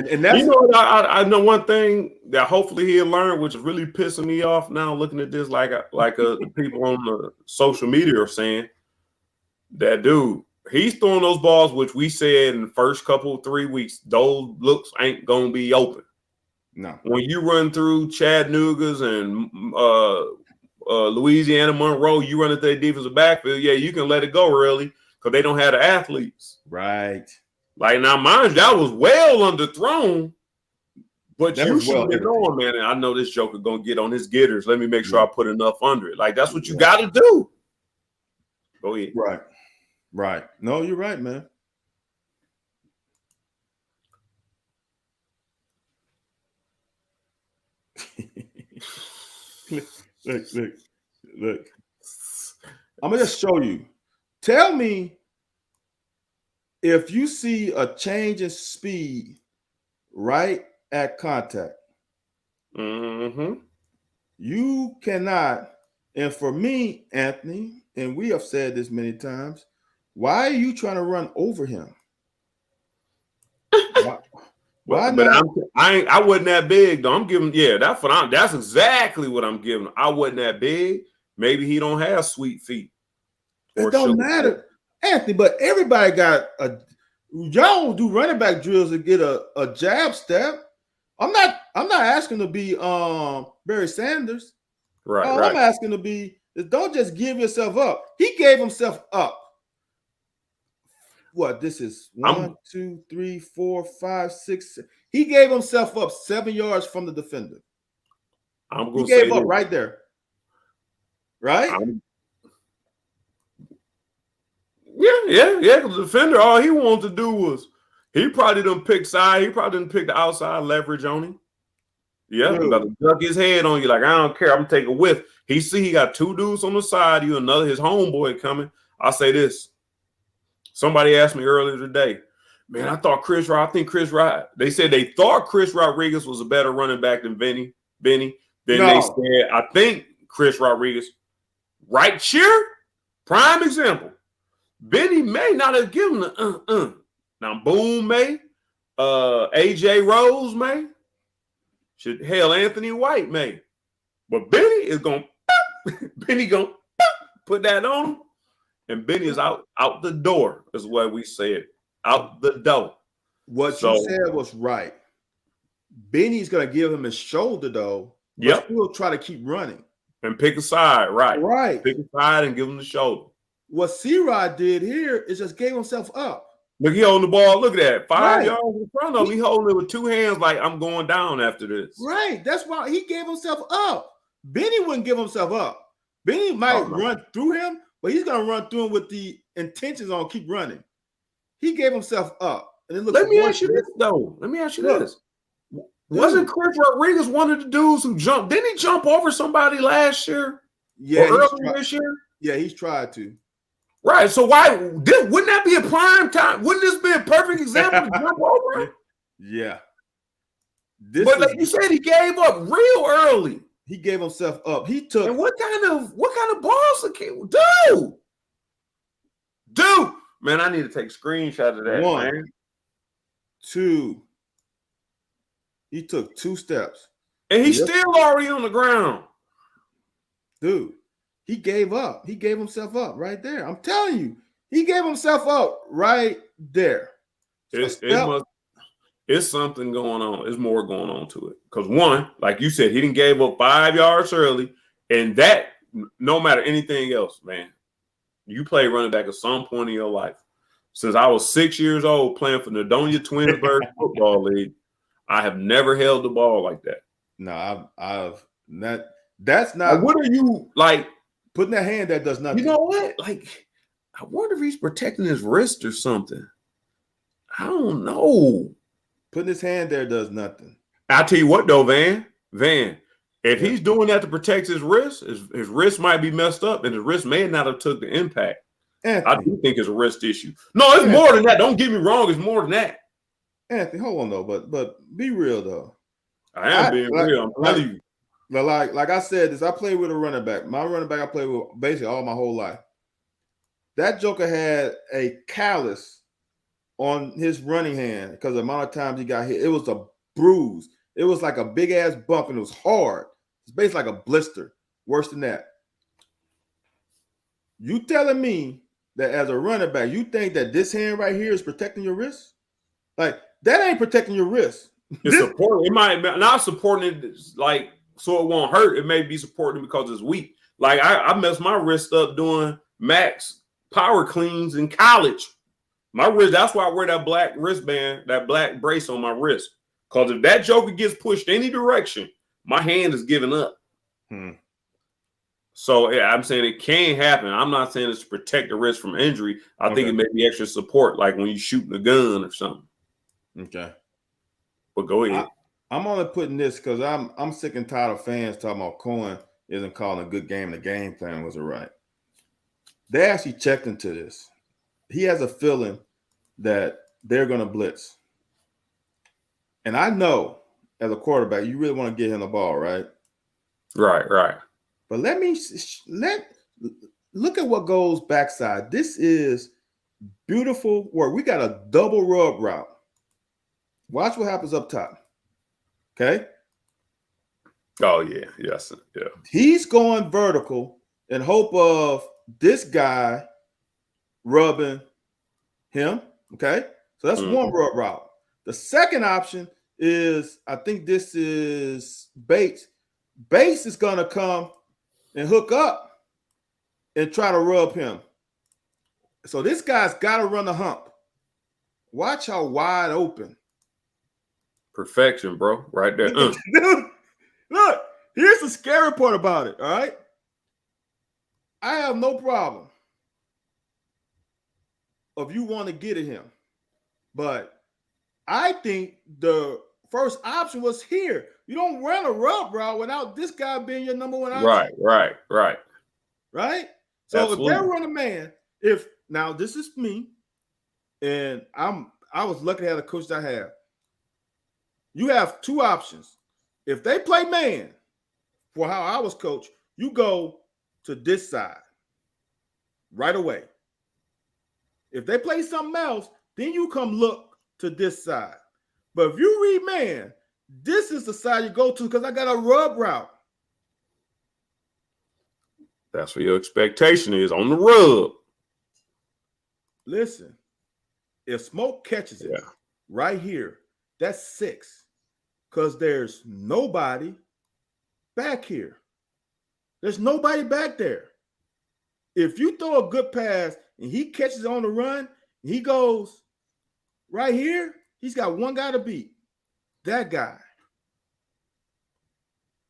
And that's, I know one thing that hopefully he'll learn, which is really pissing me off now looking at this, like the people on the social media are saying that, dude, he's throwing those balls, which we said in the first 3 weeks, those looks ain't going to be open. No. When you run through Chattanooga's and Louisiana Monroe, you run into their defensive backfield, yeah, you can let it go early because they don't have the athletes. Right. Like, now, mind you, that was well underthrown, but that you should be knowing, man. And I know this joker gonna get on his getters. Let me make sure I put enough under it. Like, that's what you got to do. Go ahead. Right. No, you're right, man. Look. I'm gonna just show you. Tell me if you see a change in speed right at contact. Mm-hmm. You cannot, and for me, Anthony, and we have said this many times, why are you trying to run over him? Why but not? I wasn't that big though. I'm giving, that's exactly what I'm giving. I wasn't that big. Maybe he don't have sweet feet. It don't matter, Anthony. But everybody got y'all do running back drills to get a jab step. I'm not asking to be Barry Sanders. Right. All I'm asking to be is don't just give yourself up. He gave himself up. What this is 1, 2, 3, 4, 5, 6. He gave himself up 7 yards from the defender. He gave up right there. Right? Yeah. Because the defender, all he wanted to do was he probably didn't pick side. He probably didn't pick the outside leverage on him. Yeah, he got to duck his head on you. Like, I don't care. I'm taking a whiff. He got 2 dudes on the side. You another his homeboy coming. I'll say this. Somebody asked me earlier today, man, I think Chris Rod. They said they thought Chris Rodriguez was a better running back than Benny. Then they said, I think Chris Rodriguez, right here, prime example. Benny may not have given the Now, Boone may, AJ Rose may, Anthony White may. But Benny is going to put that on him. And Benny is out the door, is what we said. Out the door. What you said was right. Benny's going to give him his shoulder, though. Yep. He'll try to keep running. And pick a side, right. Right. Pick a side and give him the shoulder. What C-Rod did here is just gave himself up. Look, he holding the ball. Look at that. 5 yards in front of him. He holding it with 2 hands like, I'm going down after this. Right. That's why he gave himself up. Benny wouldn't give himself up. Benny might run through him, but he's going to run through him with the intentions on keep running. He gave himself up. And it looks Let me ask you this, though. Wasn't Chris Rodriguez one of the dudes who jumped? Didn't he jump over somebody last year? Yeah. Or earlier this year? Yeah, he's tried to. Right. So wouldn't that be a prime time? Wouldn't this be a perfect example to jump over him? Yeah. But like you said, he gave up real early. He gave himself up. He took. And what kind of balls dude? Man, I need to take a screenshot of that. 1, man. 2. He took 2 steps. And he's still already on the ground. Dude, he gave up. He gave himself up right there. I'm telling you, he gave himself up right there. It's something going on. There's more going on to it. Because one, like you said, he didn't gave up 5 yards early. And that, no matter anything else, man, you play running back at some point in your life. Since I was 6 years old playing for Nadonia Twinsburg Football League, I have never held the ball like that. No, I've not. That's not. What are you like putting that hand that does nothing? You know what? Like, I wonder if he's protecting his wrist or something. I don't know. Putting his hand there does nothing. I'll tell you what, though, Van, if he's doing that to protect his wrist might be messed up, and his wrist may not have took the impact. Anthony, I do think it's a wrist issue. No, it's more than that. Don't get me wrong. It's more than that. Anthony, hold on, though. But be real, though. I am being real. I'm telling you. Like I said this, I played with a running back. My running back I played with basically all my whole life. That joker had a callus on his running hand because the amount of times he got hit. It was a bruise. It was like a big ass bump, and it was hard. It's basically like a blister. Worse than that. You telling me that as a running back, you think that this hand right here is protecting your wrist? Like, that ain't protecting your wrist. It's supporting. It might not supporting it like so it won't hurt. It may be supporting because it's weak. Like I messed my wrist up doing max power cleans in college. My wrist. That's why I wear that black wristband, that black brace on my wrist. Because if that joker gets pushed any direction, my hand is giving up. So yeah, I'm saying it can happen. I'm not saying it's to protect the wrist from injury. I think it may be extra support, like when you're shooting a gun or something. Okay. But go ahead. I'm only putting this because I'm sick and tired of fans talking about Cohen isn't calling a good game. The game plan wasn't right. They actually checked into this. He has a feeling that they're going to blitz. And I know as a quarterback, you really want to get him the ball, right? Right. But look at what goes backside. This is beautiful work. We got a double rub route. Watch what happens up top. Okay. Oh, yeah. Yes. Yeah. He's going vertical in hope of this guy rubbing him. Okay. So that's one rub route. The second option is, I think this is Bates. Bates is going to come and hook up and try to rub him. So this guy's got to run the hump. Watch how wide open. Perfection, bro. Right there. Dude, look, here's the scary part about it, all right? I have no problem if you want to get at him. But I think the first option was here. You don't run a rub route without this guy being your number one option. Right. Right? So Absolutely. If they're running man, now this is me, and I was lucky to have the coach that I have. You have two options. If they play man, for how I was coached, you go to this side right away. If they play something else, then you come look to this side. But if you read man, this is the side you go to because I got a rub route. That's what your expectation is on the rub. Listen, if Smoke catches it right here, that's 6. Because there's nobody back here. There's nobody back there. If you throw a good pass and he catches it on the run, he goes right here, he's got one guy to beat. That guy.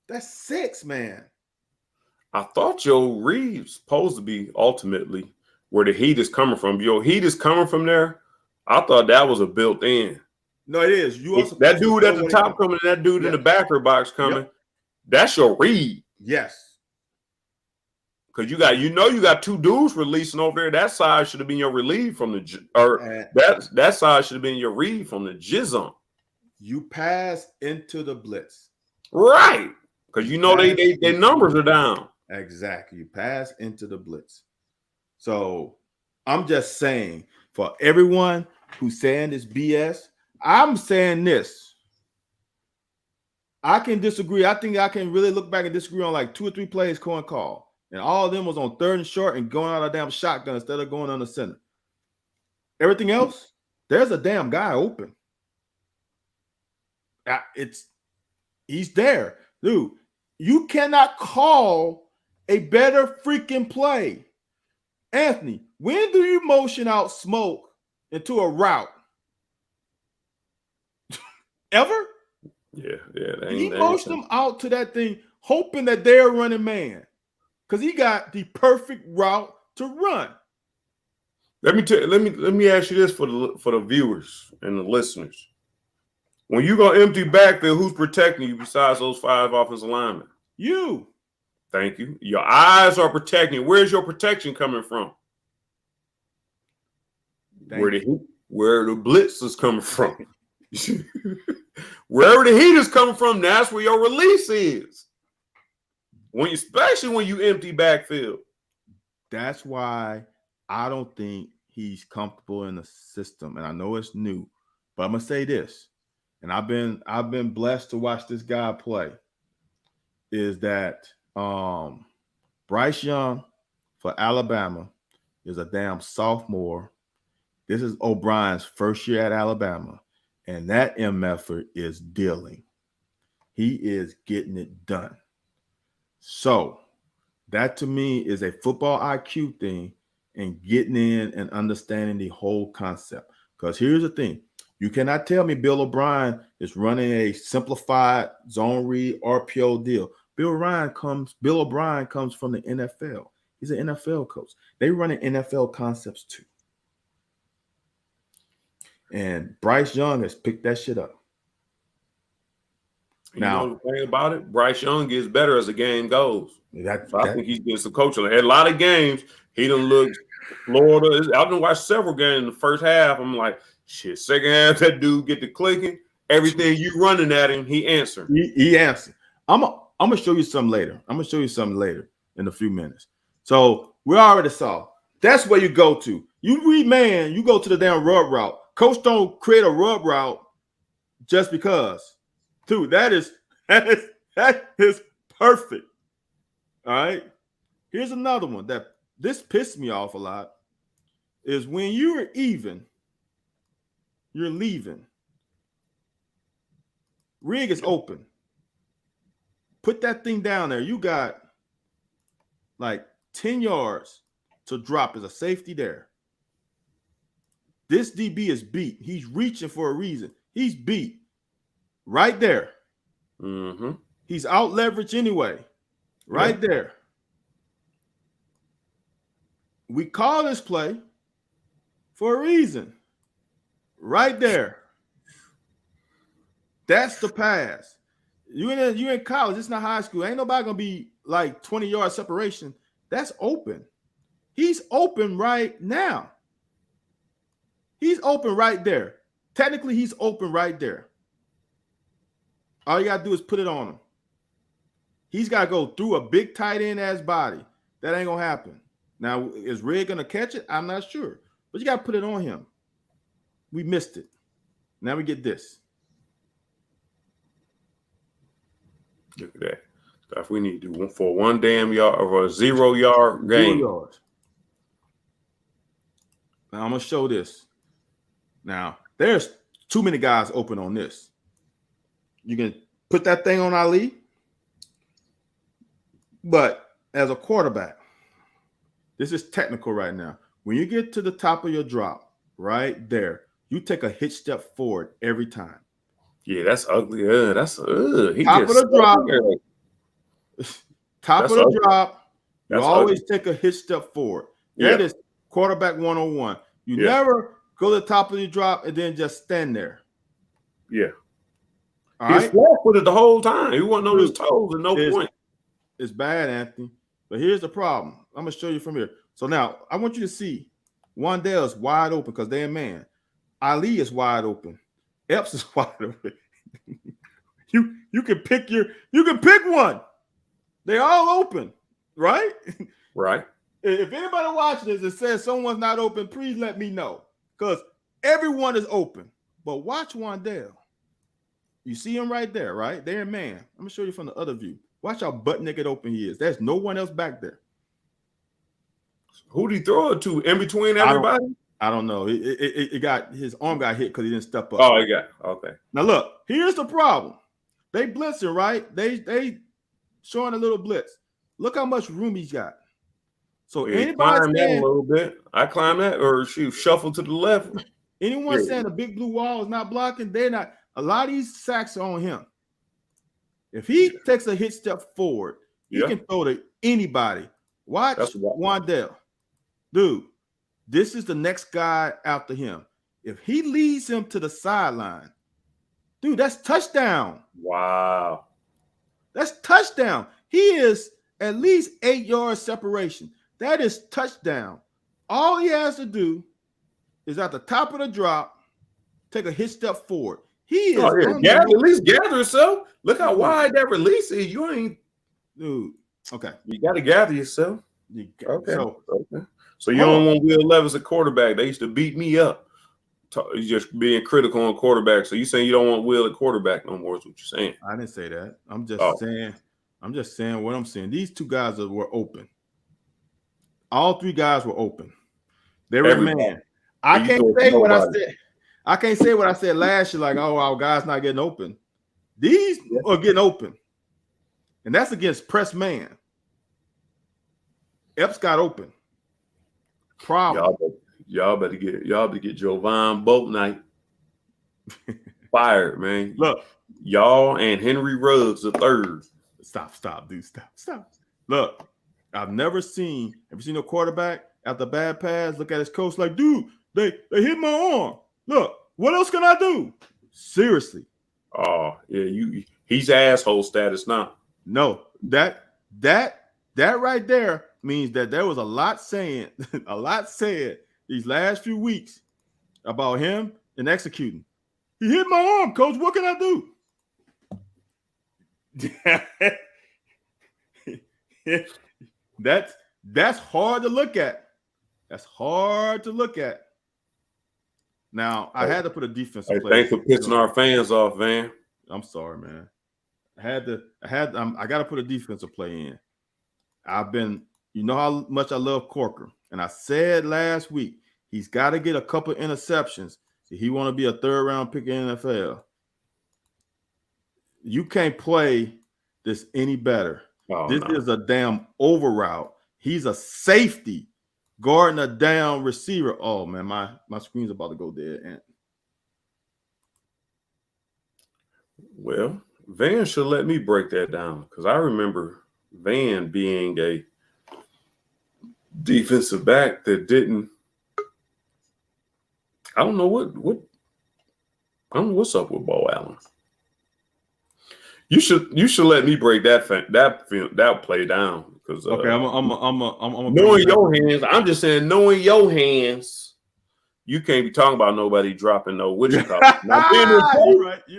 That's 6, man. I thought Joe Reed's supposed to be ultimately where the heat is coming from. Your heat is coming from there. I thought that was a built in. No, it is. You also that dude at the top coming, and that dude in the backer box coming. That's your read. Yes. Because you got two dudes releasing over there. That side should have been your relief from that side should have been your read from the jizz. You pass into the blitz. Right. Because their numbers are down. Exactly. You pass into the blitz. So I'm just saying, for everyone who's saying this BS, I'm saying this. I can disagree. I think I can really look back and disagree on like 2 or 3 plays Cohen called. And all of them was on 3rd and short and going out of a damn shotgun instead of going on the center. Everything else, there's a damn guy open. He's there. Dude, you cannot call a better freaking play. Anthony, when do you motion out smoke into a route? Ever? Yeah. He motioned them out to that thing, hoping that they're running man. Because he got the perfect route to run. Let me ask you this for the viewers and the listeners. When you go empty backfield, who's protecting you besides those 5 offensive linemen? You. Thank you. Your eyes are protecting you. Where's your protection coming from? Where the blitz is coming from. Wherever the heat is coming from, that's where your release is. Especially when you empty backfield. That's why I don't think he's comfortable in the system. And I know it's new, but I'm gonna say this. And I've been blessed to watch this guy play. Is that Bryce Young for Alabama is a damn sophomore. This is O'Brien's first year at Alabama, and that MFer is dealing. He is getting it done. So that to me is a football IQ thing and getting in and understanding the whole concept. Because here's the thing. You cannot tell me Bill O'Brien is running a simplified zone read RPO deal. Bill O'Brien comes from the NFL. He's an NFL coach. They run NFL concepts too. And Bryce Young has picked that shit up. Now, the thing about it, Bryce Young gets better as the game goes. I think he's getting some coaching. A lot of games, he done looked Florida. I've been watching several games in the first half. I'm like, shit, second half, that dude get to clicking. Everything you running at him, he answered. He answered. I'm gonna show you something later. I'm gonna show you something later in a few minutes. So we already saw. That's where you go to. You read man, you go to the damn rub route. Coach don't create a rub route just because. Dude, that is perfect. All right. Here's another one that this pissed me off a lot. Is when you're even, you're leaving. Rig is open. Put that thing down there. You got like 10 yards to drop as a safety there. This DB is beat. He's reaching for a reason. He's beat. Right there. Mm-hmm. He's out leveraged anyway. Right there. We call this play for a reason. Right there. That's the pass. You in college. It's not high school. Ain't nobody gonna be like 20 yard separation. That's open. He's open right now. He's open right there. Technically, he's open right there. All you gotta do is put it on him. He's got to go through a big tight end ass body. That ain't gonna happen. Now, is Red gonna catch it? I'm not sure, but you got to put it on him. We missed it. Now we get this. Look at that stuff we need to do for 1 damn yard or a 0 yard game. 0 yards. Now I'm gonna show this. Now there's too many guys open on this. You can put that thing on Ali, but as a quarterback, this is technical right now. When you get to the top of your drop, right there, you take a hitch step forward every time. Yeah, that's ugly. That's top of the drop. Top of the drop. You always take a hitch step forward. That is quarterback 101. You never go to the top of the drop and then just stand there. Yeah. He's flat-footed the whole time. He wasn't on his toes at no point. It's bad, Anthony. But here's the problem. I'm gonna show you from here. So now I want you to see Wandale is wide open because they're a man. Ali is wide open. Epps is wide open. you can pick one. They're all open, right? Right. If anybody watching this and says someone's not open, please let me know. Because everyone is open. But watch Wandale. You see him right there, right? They're a man. I'm gonna show you from the other view. Watch how butt naked open he is. There's no one else back there. Who did he throw it to? In between everybody? I don't know. It got his arm got hit because he didn't step up. Oh, he got okay. Now look, here's the problem. They blitzing, right? They showing a little blitz. Look how much room he's got. So Yeah, anybody climb that saying, a little bit. I climb that or shoot, shuffle to the left. anyone saying the big blue wall is not blocking, they're not. A lot of these sacks are on him. If he takes a hit step forward, he can throw to anybody. Watch Wandale. Dude, this is the next guy after him. If he leads him to the sideline, dude, that's touchdown. Wow. That's touchdown. He is at least 8 yards separation. That is touchdown. All he has to do is at the top of the drop, take a hit step forward. He is at least gather yourself. Look how wide that release is. You ain't, dude. Okay, you got to gather yourself. Okay. So you don't want Will Levis at quarterback. They used to beat me up. Just being critical on quarterback. So you saying you don't want Will at quarterback no more? Is what you're saying? I didn't say that. I'm just saying. I'm just saying what I'm saying. These two guys were open. All three guys were open. They were man. I can't say what I said. I can't say what I said last year. Like, oh, our guys not getting open. These are getting open, and that's against press man. Epps got open. Problem. Y'all better get Jovan Boatnight fired, man. Look, y'all and Henry Ruggs the third. Stop, dude. Stop. Look, I've never seen. Have you seen a quarterback after bad pass look at his coach like, dude, they hit my arm. Look, what else can I do? Seriously. Oh yeah, he's asshole status now. No, that right there means that there was a lot said these last few weeks about him and executing. He hit my arm, coach. What can I do? That's hard to look at. That's hard to look at. Now, I had to put a defensive player. Thanks for pissing our fans off, man. I'm sorry, man. I got to put a defensive play in. You know how much I love Corker. And I said last week, he's got to get a couple interceptions if he want to be a third-round pick in the NFL. You can't play this any better. This is a damn over route. He's a safety guarding a down receiver. Oh, man, my screen's about to go dead. And well, Van should let me break that down because I remember Van being a defensive back that didn't. I don't know what's up with Bo Allen. You should let me break that play down because okay, I'm knowing your hands. I'm just saying, knowing your hands, you can't be talking about nobody dropping no what you call it.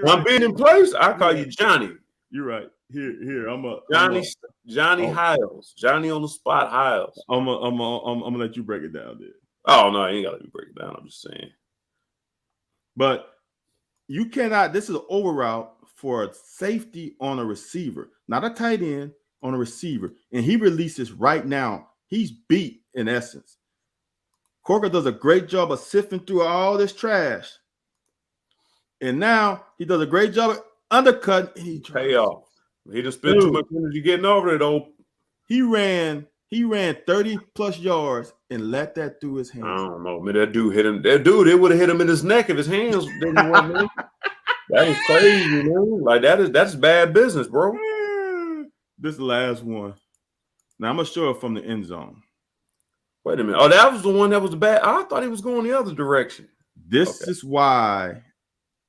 I'm being in place. I call you Johnny. You're right. Here. Johnny Hiles. Johnny on the spot Hiles. I'm gonna let you break it down, dude. Oh no, I ain't gotta let me break it down. I'm just saying. But you cannot. This is an over route for a safety on a receiver, not a tight end, on a receiver. And he releases right now. He's beat in essence. Corker does a great job of sifting through all this trash. And now he does a great job of undercutting. And he pay off. He just spent too much energy getting over it, though. He ran 30 plus yards and let that through his hands. I don't know, man. That dude hit him. That dude, it would have hit him in his neck if his hands didn't work. That is crazy, man. Like that's bad business, bro. This last one. Now I'm gonna show it from the end zone. Wait a minute. Oh, that was the one that was the bad. I thought he was going the other direction. This is why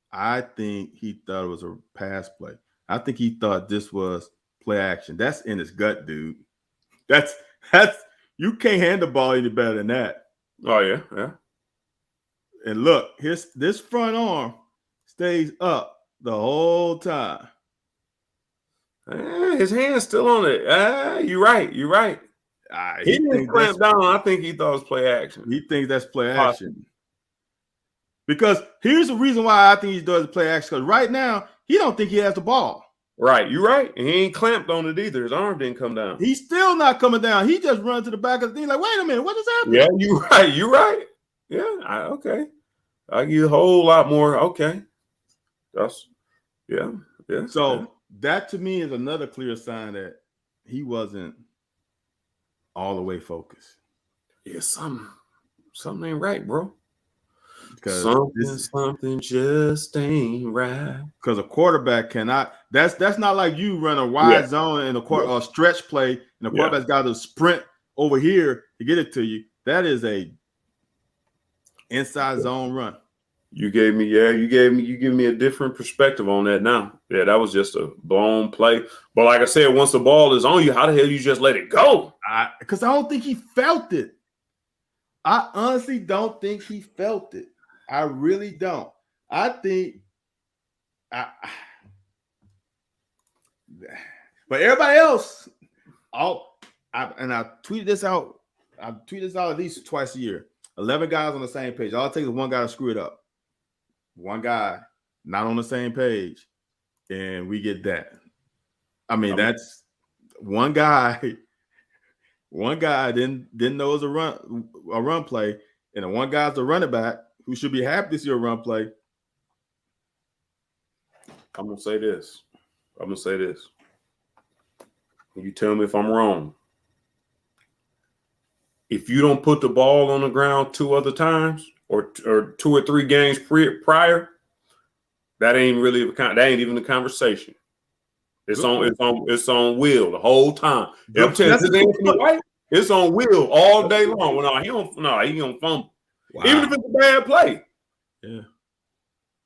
I think he thought it was a pass play. I think he thought this was play action. That's in his gut, dude. That's You can't hand the ball any better than that. Oh yeah, yeah. And look, this front arm stays up the whole time. His hand's still on it. You're right. You're right. He didn't clamp down. I think he thought it was play action. He thinks that's play action. Because here's the reason why I think he does play action. Because right now, he don't think he has the ball. Right. You're right. And he ain't clamped on it either. His arm didn't come down. He's still not coming down. He just runs to the back of the thing like, wait a minute, what is happening? Yeah, you're right. You're right. Yeah. Okay. I give you a whole lot more. Okay. That's yeah. So that to me is another clear sign that he wasn't all the way focused. Yeah, something ain't right, bro. Because something just ain't right. Because a quarterback cannot. That's not like you run a wide zone and a stretch play, and the quarterback's got to sprint over here to get it to you. That is a inside zone run. You give me a different perspective on that now. Yeah, that was just a blown play. But like I said, once the ball is on you, how the hell you just let it go? Because I don't think he felt it. I honestly don't think he felt it. I really don't. I think but everybody else, I tweeted this out. I tweet this out at least twice a year. 11 guys on the same page. All it takes is one guy to screw it up. One guy not on the same page, and we get that. I mean, that's one guy. One guy didn't know it was a run play, and the one guy's the running back who should be happy to see a run play. I'm gonna say this. You tell me if I'm wrong. If you don't put the ball on the ground 2 other times or 2 or 3 games prior, that ain't even the conversation. It's on Will the whole time. I'm telling you, Anthony White, it's on Will all day long. He gonna fumble. Wow. Even if it's a bad play. Yeah.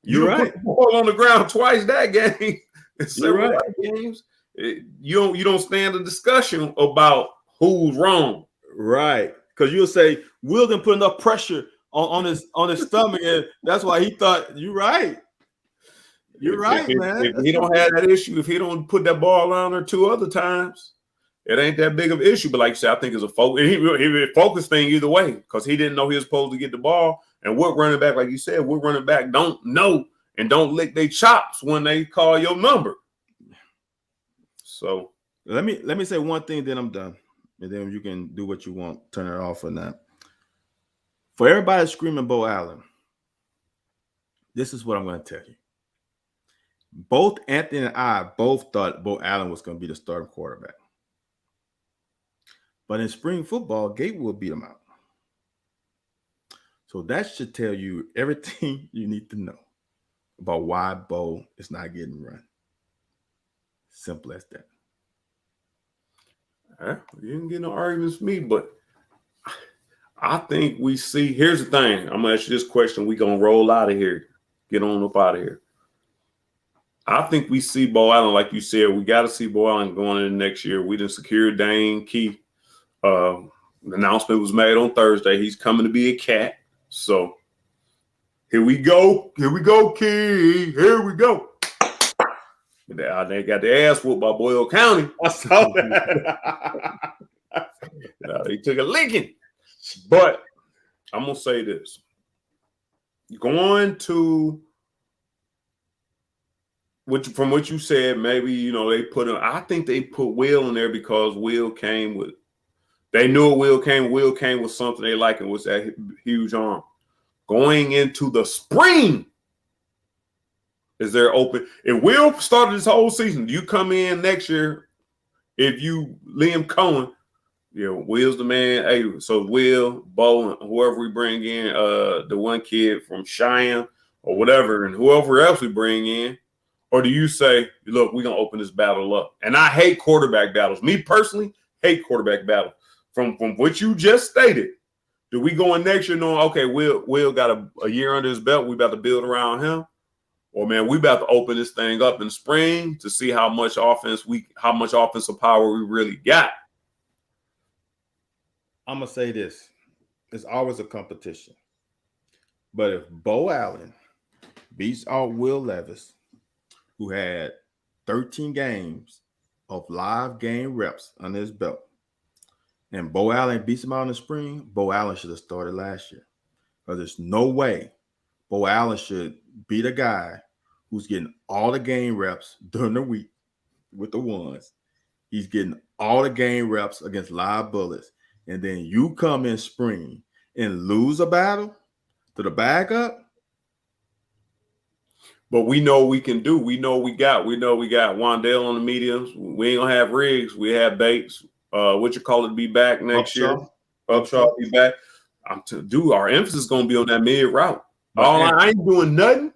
You're right. Put the ball on the ground twice that game. Several games. You don't stand a discussion about who's wrong. Right. Because you'll say Will didn't put enough pressure on his stomach, and that's why he thought you're right. You're right, man. If he don't have that issue, if he don't put that ball on there 2 other times, it ain't that big of an issue. But like you said, I think it's a focus thing either way, because he didn't know he was supposed to get the ball. And what running back, like you said, what running back don't know and don't lick their chops when they call your number. So let me say one thing, then I'm done. And then you can do what you want, turn it off or not. For everybody screaming Bo Allen, this is what I'm going to tell you. Both Anthony and I both thought Bo Allen was going to be the starting quarterback. But in spring football, Gatewood beat him out. So that should tell you everything you need to know about why Bo is not getting run. Simple as that. You didn't get no arguments with me, but I think we see. Here's the thing. I'm going to ask you this question. We're going to roll out of here. Get on up out of here. I think we see Bo Allen, like you said, we got to see Bo Allen going into next year. We done secured Dane Key. The announcement was made on Thursday. He's coming to be a Cat. So here we go. Here we go, Key. Here we go. They got the ass whooped by Boyle County. I saw that. They took a licking. But I'm going to say this. Going to from what you said, maybe, they put him. I think they put Will in there because Will came with. They knew Will came. Will came with something they like, and was that huge arm. Going into the spring, is there open? If Will started this whole season, you come in next year. If you Liam Cohen, Will's the man. Hey, so Will, Bo, and whoever we bring in, the one kid from Cheyenne or whatever, and whoever else we bring in. Or do you say, look, we're going to open this battle up? And I hate quarterback battles. Me personally, hate quarterback battles. From what you just stated, do we go in next year knowing, okay, Will got a year under his belt, we about to build around him? Or, man, we about to open this thing up in spring to see how much offensive power we really got? I'm gonna say this: it's always a competition. But if Bo Allen beats out Will Levis, who had 13 games of live game reps under his belt, and Bo Allen beats him out in the spring, Bo Allen should have started last year. Because there's no way Bo Allen should beat a guy who's getting all the game reps during the week with the ones. He's getting all the game reps against live bullets. And then you come in spring and lose a battle to the backup. But we know we can do. We know we got Wandale on the mediums. We ain't gonna have Riggs. We have Bates. What you call it? Be back next year. Upshaw be back. Our emphasis is gonna be on that mid route. I ain't doing nothing.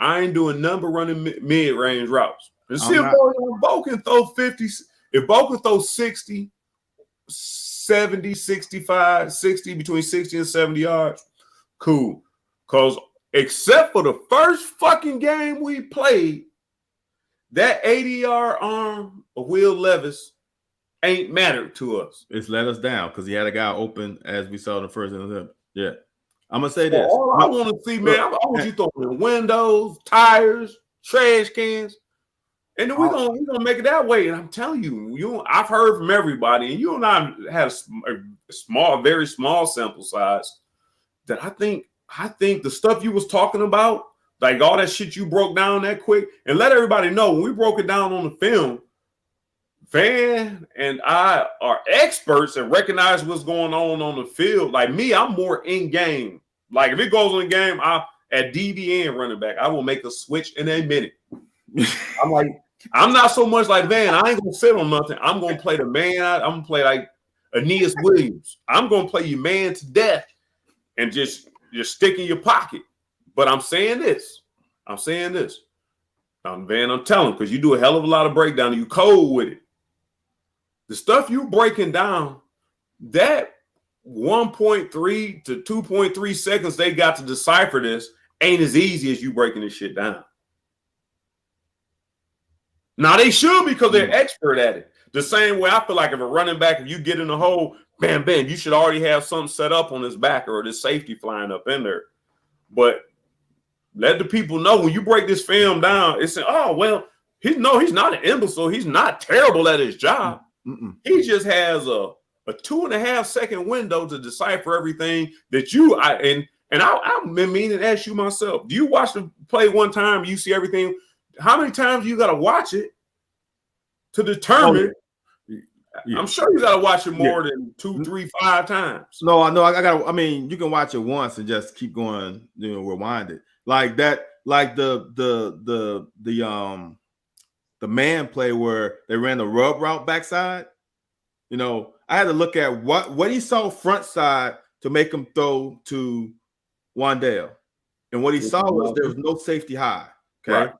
I ain't doing none but running mid range routes. And see if Bo can throw 50. If Bo can throw 60, 70, 65, 60, between 60 and 70 yards, cool. Because except for the first fucking game we played, that 80-yard arm of Will Levis ain't mattered to us. It's let us down because he had a guy open as we saw in the first interception. Yeah. I'm going to say this. All I want to see, man, I want you throwing windows, tires, trash cans. And then we're gonna make it that way. And I'm telling you, I've heard from everybody, and you and I had a very small sample size. That I think the stuff you was talking about, like all that shit you broke down that quick, and let everybody know when we broke it down on the film, Van and I are experts and recognize what's going on the field. Like me, I'm more in game. Like if it goes in the game, at DB and running back, I will make a switch in a minute. I'm not so much like Van. I ain't gonna sit on nothing. I'm gonna play the man. I'm gonna play like Aeneas Williams. I'm gonna play you man to death and just stick in your pocket. But I'm saying this. Van, I'm telling, because you do a hell of a lot of breakdown and you cold with it. The stuff you breaking down, that 1.3 to 2.3 seconds they got to decipher this ain't as easy as you breaking this shit down. Now they should because they're expert at it. The same way I feel like if a running back, if you get in the hole, bam, you should already have something set up on his back or this safety flying up in there. But let the people know when you break this film down, it's saying, oh, well, he's not an imbecile. He's not terrible at his job. Mm-mm. He just has a 2.5 second window to decipher everything that I've been meaning to ask you myself. Do you watch the play one time, you see everything? How many times you got to watch it to determine? Yeah. I'm sure you got to watch it more than 2, 3, 5 times. No, I know. I mean, you can watch it once and just keep going, rewind it like that. Like the man play where they ran the rub route backside. I had to look at what he saw front side to make him throw to Wandale, and what he saw was there was no safety high. Okay. Right.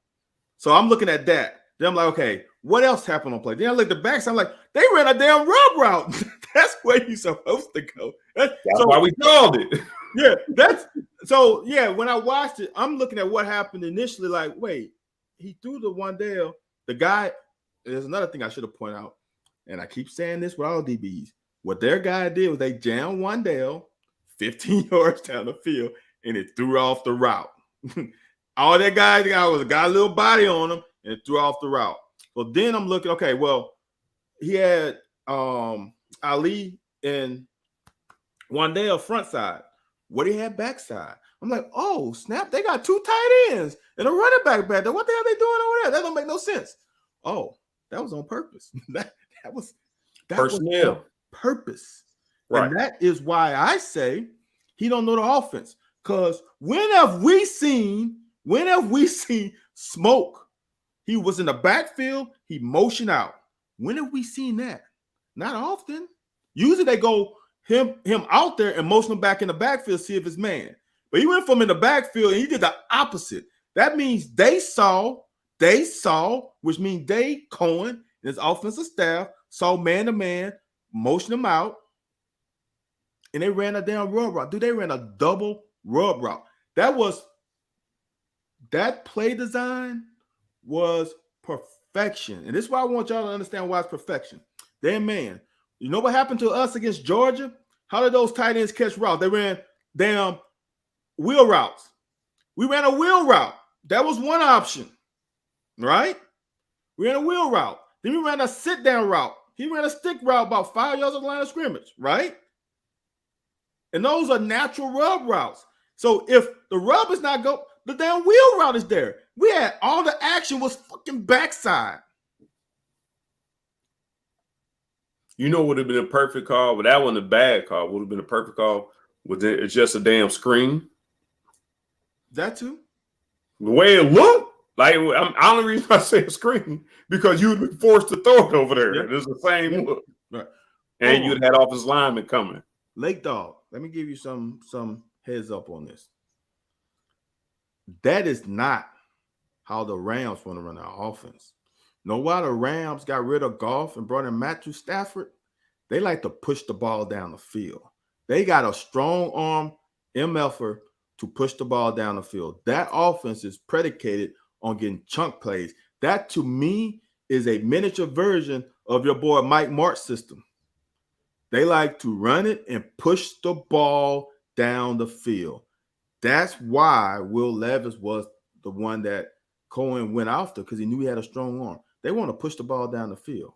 So I'm looking at that. Then I'm like, okay, what else happened on play? Then I look at the backside. I'm like, they ran a damn rub route. That's where you're supposed to go. That's why we called it. Yeah, when I watched it, I'm looking at what happened initially. Like, wait, he threw the Wandale. The guy, there's another thing I should have pointed out, and I keep saying this with all DBs. What their guy did was they jammed Wandale 15 yards down the field, and it threw off the route. All that guy was got a little body on him and threw off the route. So then I'm looking, okay, well, he had Ali and Wandale front side. What he had backside? I'm like, oh, snap, they got 2 tight ends and a running back back there. What the hell they doing over there? That don't make no sense. Oh, that was on purpose. that was personnel. On purpose. Right. And that is why I say he don't know the offense. Because when have we seen Smoke? He was in the backfield. He motioned out. When have we seen that? Not often. Usually they go him out there and motion him back in the backfield, see if it's man. But he went from in the backfield and he did the opposite. That means they saw, which means Cohen and his offensive staff saw man to man, motion him out, and they ran a damn rub route. Dude, they ran a double rub route. That play design was perfection. And this is why I want y'all to understand why it's perfection. Then, man, you know what happened to us against Georgia? How did those tight ends catch routes? They ran damn wheel routes. We ran a wheel route. That was one option, right? We ran a wheel route. Then we ran a sit-down route. He ran a stick route about 5 yards of the line of scrimmage, right? And those are natural rub routes. So if the rub is not go, the damn wheel route is there. We had all the action was fucking backside. You know what would have been a perfect call, but that wasn't a bad call. Would have been a perfect call. It's just a damn screen. That too. The way it looked, like the only reason I say a screen because you'd be forced to throw it over there. Yeah. It's the same look, right? And you'd had offensive lineman coming. Lake Dog, let me give you some heads up on this. That is not how the Rams want to run our offense. Know why the Rams got rid of Goff and brought in Matthew Stafford? They like to push the ball down the field. They got a strong arm MFer to push the ball down the field. That offense is predicated on getting chunk plays. That, to me, is a miniature version of your boy Mike Mart's system. They like to run it and push the ball down the field. That's why Will Levis was the one that Cohen went after, because he knew he had a strong arm. They want to push the ball down the field.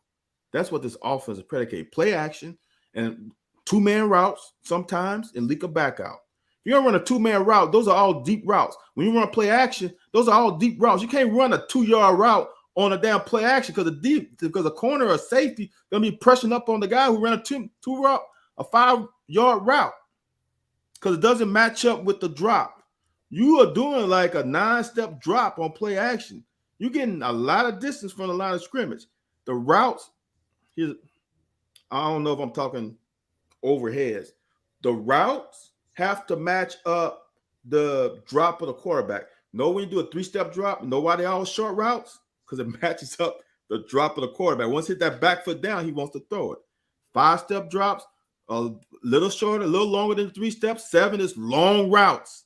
That's what this offense is predicated. Play action and two-man routes sometimes and leak a back out. If you don't run a two-man route, those are all deep routes. When you run play action, those are all deep routes. You can't run a 2-yard route on a damn play action because a corner or safety gonna be pressing up on the guy who ran a two route, a 5-yard route, because it doesn't match up with the drop. You are doing like a 9-step drop on play action. You're getting a lot of distance from the line of scrimmage. The routes, I don't know if I'm talking overheads. The routes have to match up the drop of the quarterback. Know when you do a 3-step drop, know why they all short routes? Because it matches up the drop of the quarterback. Once he hit that back foot down, he wants to throw it. 5-step drops, a little shorter, a little longer than 3 steps. 7 is long routes.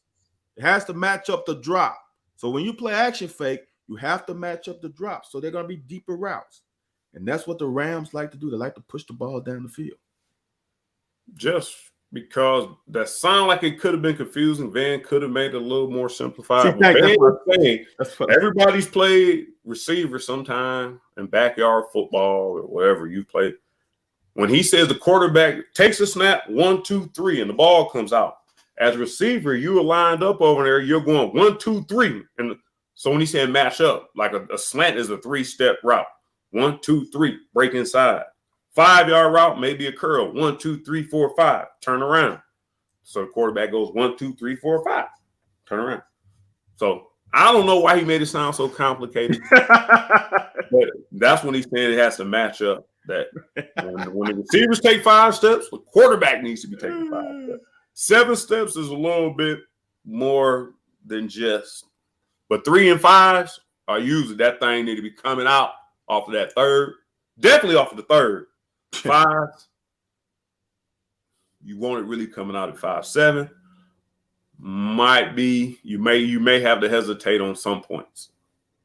It has to match up the drop. So when you play action fake, you have to match up the drops. So they're going to be deeper routes. And that's what the Rams like to do. They like to push the ball down the field. Just because that sounded like it could have been confusing. Van could have made it a little more simplified. Everybody's played receiver sometime in backyard football or whatever you play. When he says the quarterback takes a snap, 1, 2, 3, and the ball comes out. As a receiver, you are lined up over there. You're going 1, 2, 3. And so when he said match up, like a slant is a 3-step route. 1, 2, 3, break inside. 5-yard route, maybe a curl. 1, 2, 3, 4, 5, turn around. So the quarterback goes 1, 2, 3, 4, 5, turn around. So I don't know why he made it sound so complicated, but that's when he's saying it has to match up. That when the receivers take 5 steps, the quarterback needs to be taking 5 steps. 7 steps is a little bit more than just, but 3 and 5s are usually that thing need to be coming out off of that third, definitely off of the third. 5s, you want it really coming out at 5. 7 might be you may have to hesitate on some points,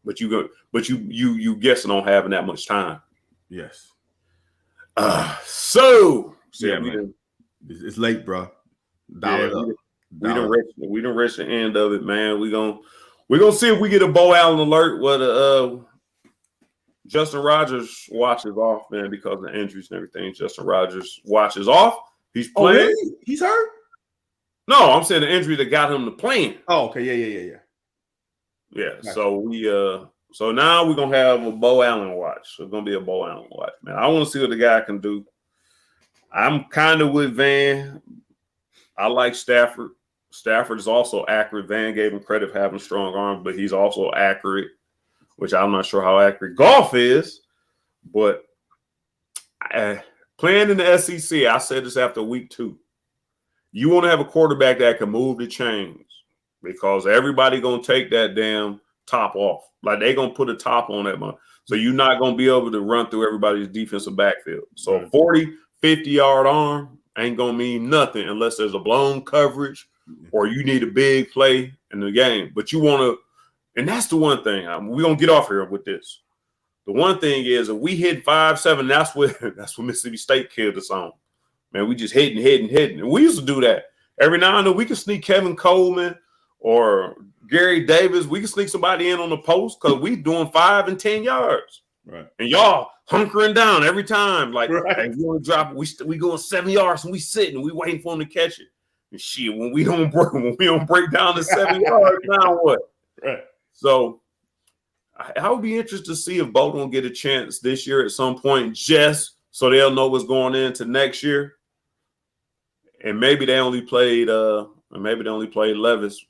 but you guessing on having that much time. Yes. Yeah, man. It's late, bro. We done reached the end of it, man. We're gonna see if we get a Bo Allen alert where Justin Rogers watch is off, man, because of the injuries and everything. Justin Rogers watch is off. He's playing. Oh, really? He's hurt? No, I'm saying the injury that got him to playing. Oh, okay. Yeah. Yeah. Nice. So now we're gonna have a Bo Allen watch. It's gonna be a Bo Allen watch, man. I want to see what the guy can do. I'm kind of with Van. I like Stafford. Stafford is also accurate. Van gave him credit for having strong arms, but he's also accurate, which I'm not sure how accurate Goff is. But playing in the SEC, I said this after week 2. You want to have a quarterback that can move the chains, because everybody going to take that damn top off. Like they going to put a top on that one. So you're not going to be able to run through everybody's defensive backfield. So 40, 50-yard arm ain't going to mean nothing unless there's a blown coverage or you need a big play in the game. But you want to, and that's the one thing. We're going to get off here with this. The one thing is if we hit 5-7, that's what Mississippi State killed us on. man, we just hitting. And we used to do that. Every now and then we could sneak Kevin Coleman or Gary Davis. We could sneak somebody in on the post because we doing 5 and 10 yards. Right. And y'all hunkering down every time. Like, right. Hey, we gonna drop it. We going 7 yards and we sitting. We waiting for them to catch it. And shit, when we don't break down the 7 yards, now what? Right. So I would be interested to see if Bo don't get a chance this year at some point, just so they'll know what's going into next year. And maybe they only played Levis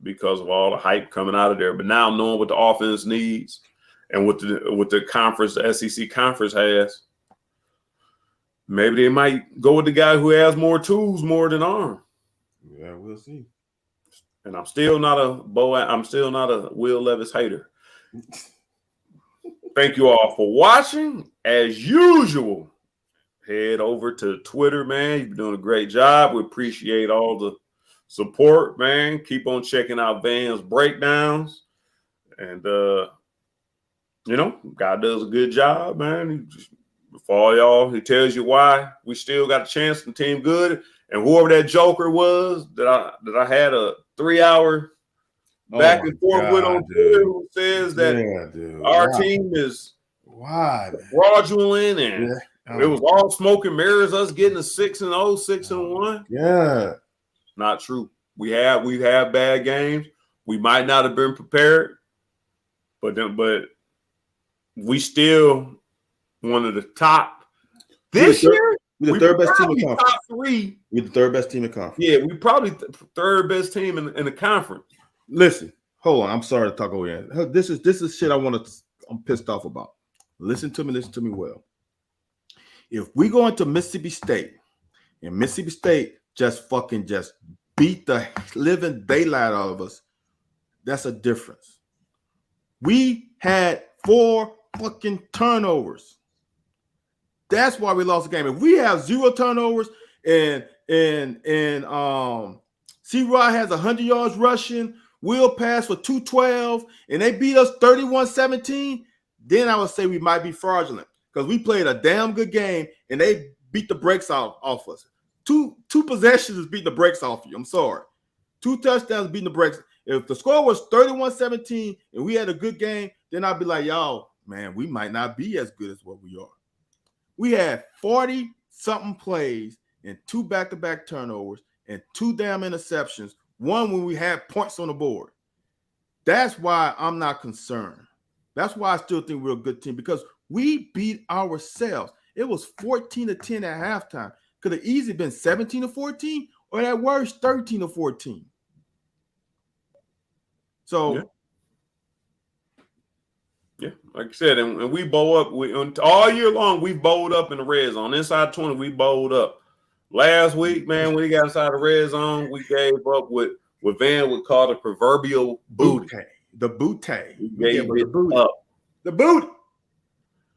because of all the hype coming out of there. But now knowing what the offense needs and what the conference, the SEC conference has, maybe they might go with the guy who has more tools more than arm. Yeah, we'll see. And I'm still not a Will Levis hater. Thank you all for watching. As usual, head over to Twitter, man. You've been doing a great job. We appreciate all the support, man. Keep on checking out Van's breakdowns. And, God does a good job, man. For all y'all, he tells you why we still got a chance to team good. And whoever that joker was that I had a 3-hour back and forth with on Twitter who says that our team is fraudulent and it was all smoke and mirrors, us getting a 6-0, 6-1. Yeah. Not true. We've had bad games. We might not have been prepared, but we still one of the top this year. We're the third best team in the conference. Top 3. We're the third best team in the conference. Yeah, we probably third best team in the conference. Listen, hold on. I'm sorry to talk over here. This is shit I'm pissed off about. Listen to me well. If we go into Mississippi State and Mississippi State just beat the living daylight out of us, that's a difference. We had 4 fucking turnovers. That's why we lost the game. If we have 0 turnovers and C-Rod has 100 yards rushing, Will pass for 212, and they beat us 31-17, then I would say we might be fraudulent because we played a damn good game and they beat the brakes off us. Two possessions is beating the brakes off you. I'm sorry. 2 touchdowns beating the brakes. If the score was 31-17 and we had a good game, then I'd be like, y'all, man, we might not be as good as what we are. We had 40-something plays and 2 back-to-back turnovers and 2 damn interceptions, one when we had points on the board. That's why I'm not concerned. That's why I still think we're a good team, because we beat ourselves. It was 14-10 at halftime. Could have easily been 17-14 or at worst 13-14. So, yeah, like I said, and we bowl up. All year long, we bowled up in the red zone. Inside 20, we bowled up. Last week, man, when we got inside the red zone, we gave up what Van would call the proverbial booty. The booty. We gave it up. The booty.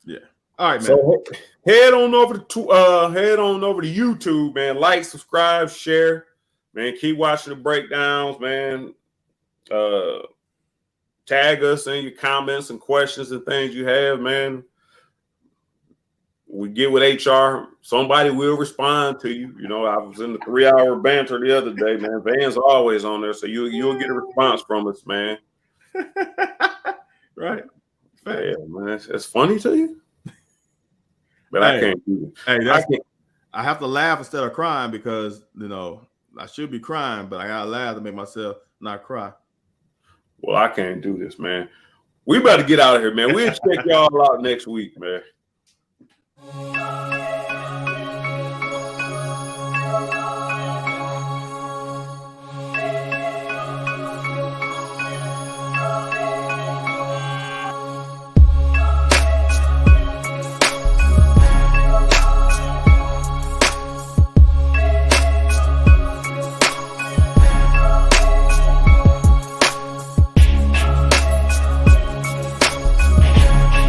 Yeah. All right, man. So head on over to YouTube, man. Like, subscribe, share, man. Keep watching the breakdowns, man. Tag us in your comments and questions and things you have, man. We get with HR. Somebody will respond to you. You know, I was in the 3-hour banter the other day, man. Van's always on there, so you'll get a response from us, man. Right. Yeah, man. It's funny to you, but I can't do it. Hey, I have to laugh instead of crying because I should be crying, but I gotta laugh to make myself not cry. Well, I can't do this, man. We better get out of here, man. We'll check y'all out next week, man.